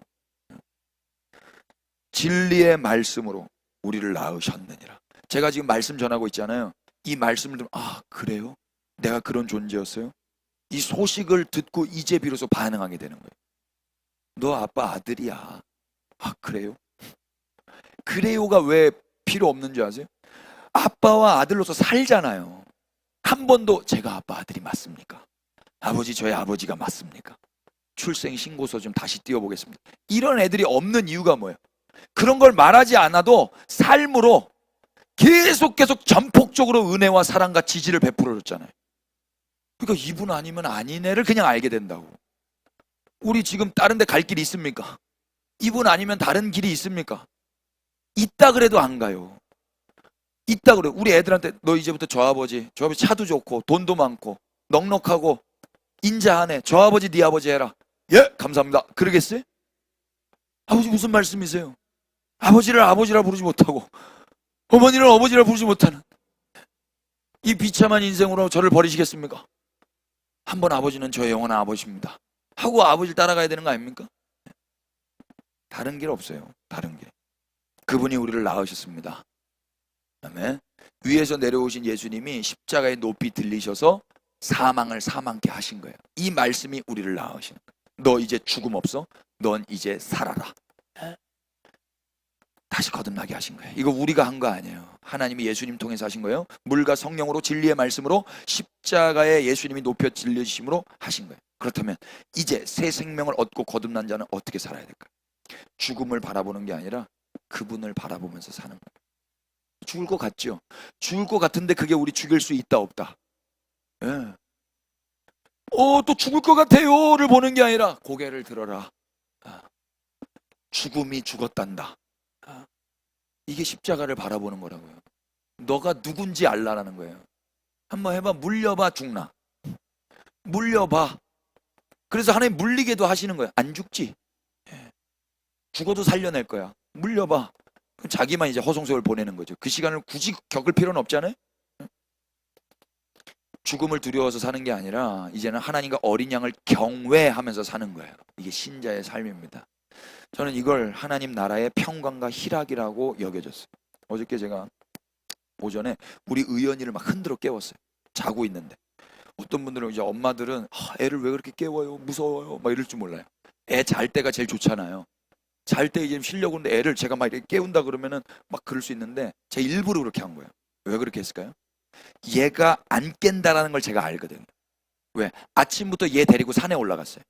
진리의 말씀으로 우리를 낳으셨느니라. 제가 지금 말씀 전하고 있잖아요. 이 말씀을 들으면 아 그래요? 내가 그런 존재였어요? 이 소식을 듣고 이제 비로소 반응하게 되는 거예요. 너 아빠 아들이야. 아 그래요? 그래요가 왜 필요 없는 줄 아세요? 아빠와 아들로서 살잖아요. 한 번도 제가 아빠 아들이 맞습니까? 아버지 저희 아버지가 맞습니까? 출생 신고서 좀 다시 띄워보겠습니다. 이런 애들이 없는 이유가 뭐예요? 그런 걸 말하지 않아도 삶으로 계속 전폭적으로 은혜와 사랑과 지지를 베풀어 줬잖아요. 그러니까 이분 아니면 아닌 애를 그냥 알게 된다고. 우리 지금 다른 데 갈 길이 있습니까? 이분 아니면 다른 길이 있습니까? 있다 그래도 안 가요. 있다 그래. 우리 애들한테 너 이제부터 저 아버지 차도 좋고 돈도 많고 넉넉하고 인자하네. 저 아버지 네 아버지 해라. 예 감사합니다. 그러겠어요? 아버지 무슨 말씀이세요? 아버지를 아버지라 부르지 못하고 어머니를 어머니라 부르지 못하는 이 비참한 인생으로 저를 버리시겠습니까? 한번 아버지는 저의 영원한 아버지입니다 하고 아버지를 따라가야 되는 거 아닙니까? 다른 길 없어요. 다른 길. 그분이 우리를 낳으셨습니다. 아멘. 위에서 내려오신 예수님이 십자가의 높이 들리셔서 사망을 사망케 하신 거예요. 이 말씀이 우리를 낳으시는 거예요. 너 이제 죽음 없어? 넌 이제 살아라. 다시 거듭나게 하신 거예요. 이거 우리가 한 거 아니에요. 하나님이 예수님 통해서 하신 거예요. 물과 성령으로 진리의 말씀으로 십자가에 예수님이 높여 진리심으로 하신 거예요. 그렇다면 이제 새 생명을 얻고 거듭난 자는 어떻게 살아야 될까요? 죽음을 바라보는 게 아니라 그분을 바라보면서 사는 거예요. 죽을 것 같죠? 죽을 것 같은데 그게 우리 죽일 수 있다 없다? 예. 또 죽을 것 같아요를 보는 게 아니라 고개를 들어라. 죽음이 죽었단다. 이게 십자가를 바라보는 거라고요. 너가 누군지 알라라는 거예요. 한번 해봐. 물려봐 죽나. 물려봐. 그래서 하나님 물리게도 하시는 거예요. 안 죽지. 죽어도 살려낼 거야. 물려봐. 그럼 자기만 이제 허송세월 보내는 거죠. 그 시간을 굳이 겪을 필요는 없잖아요. 죽음을 두려워서 사는 게 아니라 이제는 하나님과 어린 양을 경외하면서 사는 거예요. 이게 신자의 삶입니다. 저는 이걸 하나님 나라의 평강과 희락이라고 여겨졌어요. 어저께 제가 오전에 우리 의연이를 막 흔들어 깨웠어요. 자고 있는데. 어떤 분들은 이제 엄마들은 애를 왜 그렇게 깨워요? 무서워요? 막 이럴 줄 몰라요. 애 잘 때가 제일 좋잖아요. 잘 때 이제 쉬려고 하는데 애를 제가 막 이렇게 깨운다 그러면은 막 그럴 수 있는데 제가 일부러 그렇게 한 거예요. 왜 그렇게 했을까요? 얘가 안 깬다라는 걸 제가 알거든요. 왜? 아침부터 얘 데리고 산에 올라갔어요.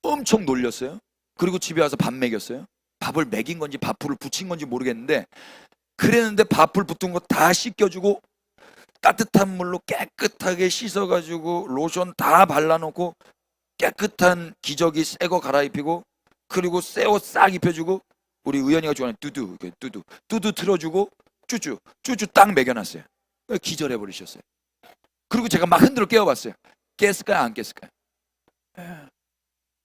엄청 놀렸어요. 그리고 집에 와서 밥 먹였어요. 밥을 먹인 건지 밥풀을 붙인 건지 모르겠는데 그랬는데 밥풀 붙은 거 다 씻겨주고 따뜻한 물로 깨끗하게 씻어가지고 로션 다 발라놓고 깨끗한 기저귀 새 거 갈아입히고 그리고 새 옷 싹 입혀주고 우리 의연이가 좋아하는 뚜두 틀어주고 쭈쭈 딱 먹여놨어요. 기절해버리셨어요. 그리고 제가 막 흔들어 깨워봤어요. 깼을까요? 안 깼을까요?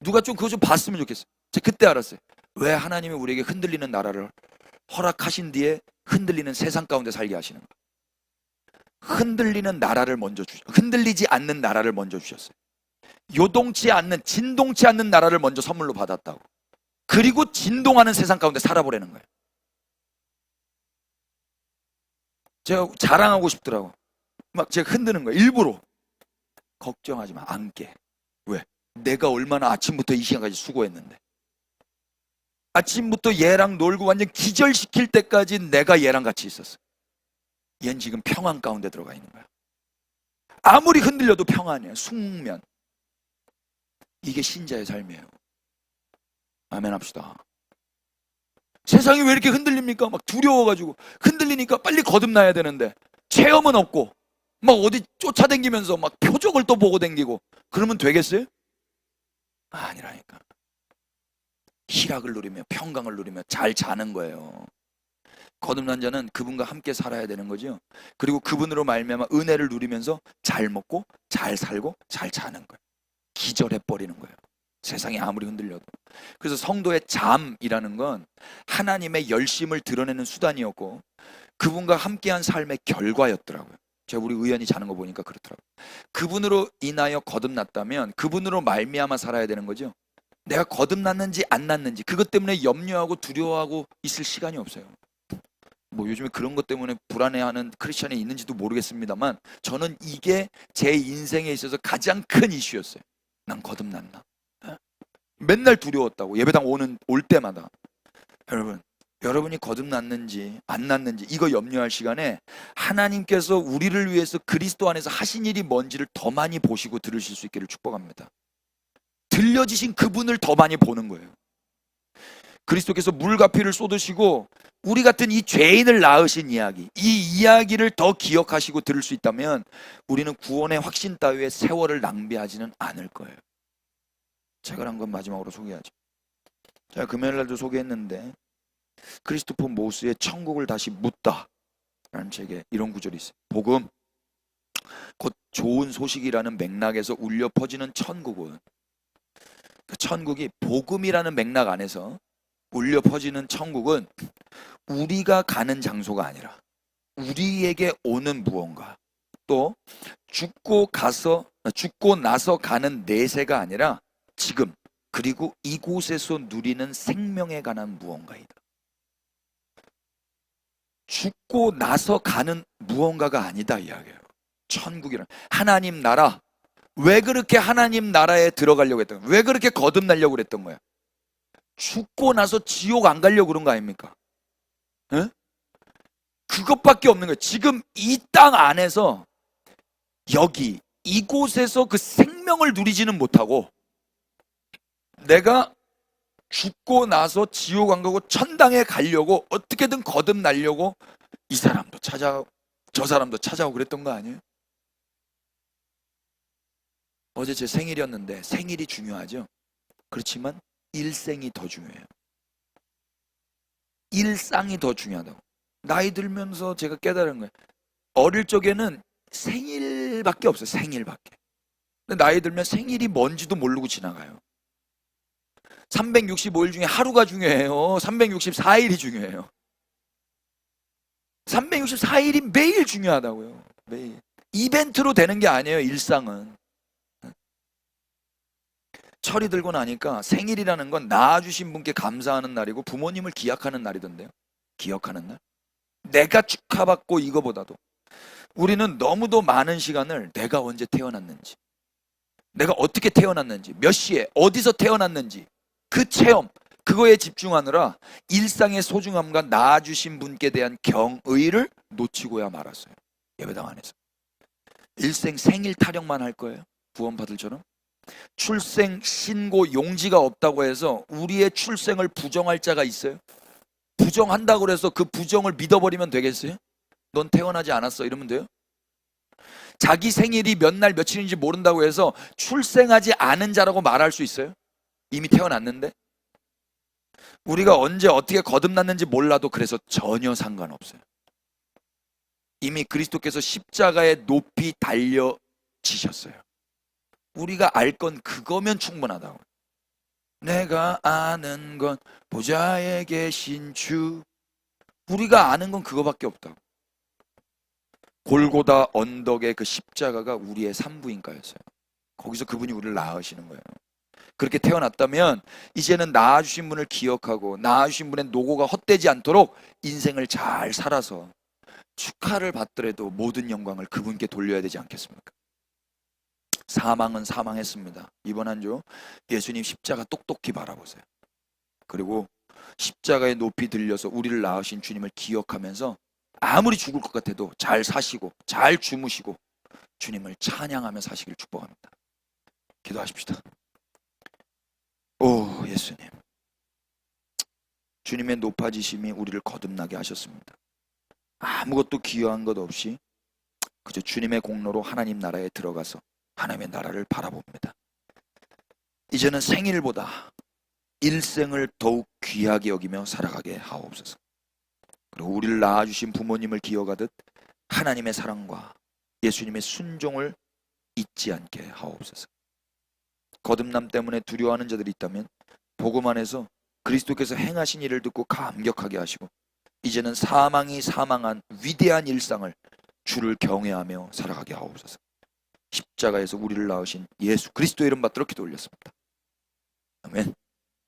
누가 좀 그거 좀 봤으면 좋겠어요. 제가 그때 알았어요. 왜 하나님이 우리에게 흔들리는 나라를 허락하신 뒤에 흔들리는 세상 가운데 살게 하시는가. 흔들리는 나라를 먼저 흔들리지 않는 나라를 먼저 주셨어요. 요동치 않는, 진동치 않는 나라를 먼저 선물로 받았다고. 그리고 진동하는 세상 가운데 살아보라는 거예요. 제가 자랑하고 싶더라고. 막 제가 흔드는 거예요. 일부러. 걱정하지 마. 안 깨. 왜? 내가 얼마나 아침부터 이 시간까지 수고했는데. 아침부터 얘랑 놀고 완전 기절시킬 때까지 내가 얘랑 같이 있었어. 얘는 지금 평안 가운데 들어가 있는 거야. 아무리 흔들려도 평안이에요. 숙면. 이게 신자의 삶이에요. 아멘 합시다. 세상이 왜 이렇게 흔들립니까? 막 두려워가지고 흔들리니까 빨리 거듭나야 되는데 체험은 없고 막 어디 쫓아다니면서 막 표적을 또 보고 다니고 그러면 되겠어요? 아니라니까. 희락을 누리며 평강을 누리며 잘 자는 거예요. 거듭난 자는 그분과 함께 살아야 되는 거죠. 그리고 그분으로 말미암아 은혜를 누리면서 잘 먹고 잘 살고 잘 자는 거예요. 기절해버리는 거예요. 세상이 아무리 흔들려도. 그래서 성도의 잠이라는 건 하나님의 열심을 드러내는 수단이었고 그분과 함께한 삶의 결과였더라고요. 제가 우리 의원이 자는 거 보니까 그렇더라고요. 그분으로 인하여 거듭났다면 그분으로 말미암아 살아야 되는 거죠. 내가 거듭났는지 안 났는지 그것 때문에 염려하고 두려워하고 있을 시간이 없어요. 뭐 요즘에 그런 것 때문에 불안해하는 크리스천이 있는지도 모르겠습니다만 저는 이게 제 인생에 있어서 가장 큰 이슈였어요. 난 거듭났나? 맨날 두려웠다고 예배당 올 때마다. 여러분이 거듭났는지 안 났는지 이거 염려할 시간에 하나님께서 우리를 위해서 그리스도 안에서 하신 일이 뭔지를 더 많이 보시고 들으실 수 있기를 축복합니다. 들려지신 그분을 더 많이 보는 거예요. 그리스도께서 물과 피를 쏟으시고 우리 같은 이 죄인을 낳으신 이야기, 이 이야기를 더 기억하시고 들을 수 있다면 우리는 구원의 확신 따위에 세월을 낭비하지는 않을 거예요. 책을 한 권 마지막으로 소개하죠. 제가 금요일 날도 소개했는데 크리스토퍼 모스의 천국을 다시 묻다 라는 책에 이런 구절이 있어요. 복음, 곧 좋은 소식이라는 맥락에서 울려 퍼지는 천국은 그 천국이 복음이라는 맥락 안에서 울려 퍼지는 천국은 우리가 가는 장소가 아니라 우리에게 오는 무언가 또 죽고 나서 가는 내세가 아니라 지금 그리고 이곳에서 누리는 생명에 관한 무언가이다. 죽고 나서 가는 무언가가 아니다 이야기예요. 천국이란 하나님 나라. 왜 그렇게 하나님 나라에 들어가려고 했던 거야? 왜 그렇게 거듭나려고 그랬던 거야? 죽고 나서 지옥 안 가려고 그런 거 아닙니까? 에? 그것밖에 없는 거예요. 지금 이 땅 안에서 여기 이곳에서 그 생명을 누리지는 못하고 내가 죽고 나서 지옥 안 가고 천당에 가려고 어떻게든 거듭나려고 이 사람도 찾아오고 저 사람도 찾아오고 그랬던 거 아니에요? 어제 제 생일이었는데 생일이 중요하죠. 그렇지만 일생이 더 중요해요. 일상이 더 중요하다고. 나이 들면서 제가 깨달은 거예요. 어릴 적에는 생일밖에 없어요. 생일밖에. 근데 나이 들면 생일이 뭔지도 모르고 지나가요. 365일 중에 하루가 중요해요. 364일이 중요해요. 364일이 매일 중요하다고요. 매일. 이벤트로 되는 게 아니에요. 일상은. 철이 들고 나니까 생일이라는 건 낳아주신 분께 감사하는 날이고 부모님을 기약하는 날이던데요. 기억하는 날. 내가 축하받고 이거보다도 우리는 너무도 많은 시간을 내가 언제 태어났는지 내가 어떻게 태어났는지 몇 시에 어디서 태어났는지 그 체험 그거에 집중하느라 일상의 소중함과 낳아주신 분께 대한 경의를 놓치고야 말았어요. 예배당 안에서 일생 생일 타령만 할 거예요. 구원받을처럼 출생 신고 용지가 없다고 해서 우리의 출생을 부정할 자가 있어요? 부정한다고 해서 그 부정을 믿어버리면 되겠어요? 넌 태어나지 않았어 이러면 돼요? 자기 생일이 몇 날 며칠인지 모른다고 해서 출생하지 않은 자라고 말할 수 있어요? 이미 태어났는데? 우리가 언제 어떻게 거듭났는지 몰라도 그래서 전혀 상관없어요. 이미 그리스도께서 십자가에 높이 달려지셨어요. 우리가 알 건 그거면 충분하다고. 내가 아는 건 보좌에 계신 주. 우리가 아는 건 그거밖에 없다고. 골고다 언덕의 그 십자가가 우리의 산부인과였어요. 거기서 그분이 우리를 낳으시는 거예요. 그렇게 태어났다면 이제는 낳아주신 분을 기억하고 낳아주신 분의 노고가 헛되지 않도록 인생을 잘 살아서 축하를 받더라도 모든 영광을 그분께 돌려야 되지 않겠습니까? 사망은 사망했습니다. 이번 한 주 예수님 십자가 똑똑히 바라보세요. 그리고 십자가에 높이 들려서 우리를 낳으신 주님을 기억하면서 아무리 죽을 것 같아도 잘 사시고 잘 주무시고 주님을 찬양하며 사시길 축복합니다. 기도하십시다. 오 예수님, 주님의 높아지심이 우리를 거듭나게 하셨습니다. 아무것도 기여한 것 없이 그저 주님의 공로로 하나님 나라에 들어가서 하나님의 나라를 바라봅니다. 이제는 생일보다 일생을 더욱 귀하게 여기며 살아가게 하옵소서. 그리고 우리를 낳아주신 부모님을 기억하듯 하나님의 사랑과 예수님의 순종을 잊지 않게 하옵소서. 거듭남 때문에 두려워하는 자들이 있다면 복음 안에서 그리스도께서 행하신 일을 듣고 감격하게 하시고 이제는 사망이 사망한 위대한 일상을 주를 경외하며 살아가게 하옵소서. 십자가에서 우리를 낳으신 예수 그리스도의 이름 받들어 기도 올렸습니다. 아멘.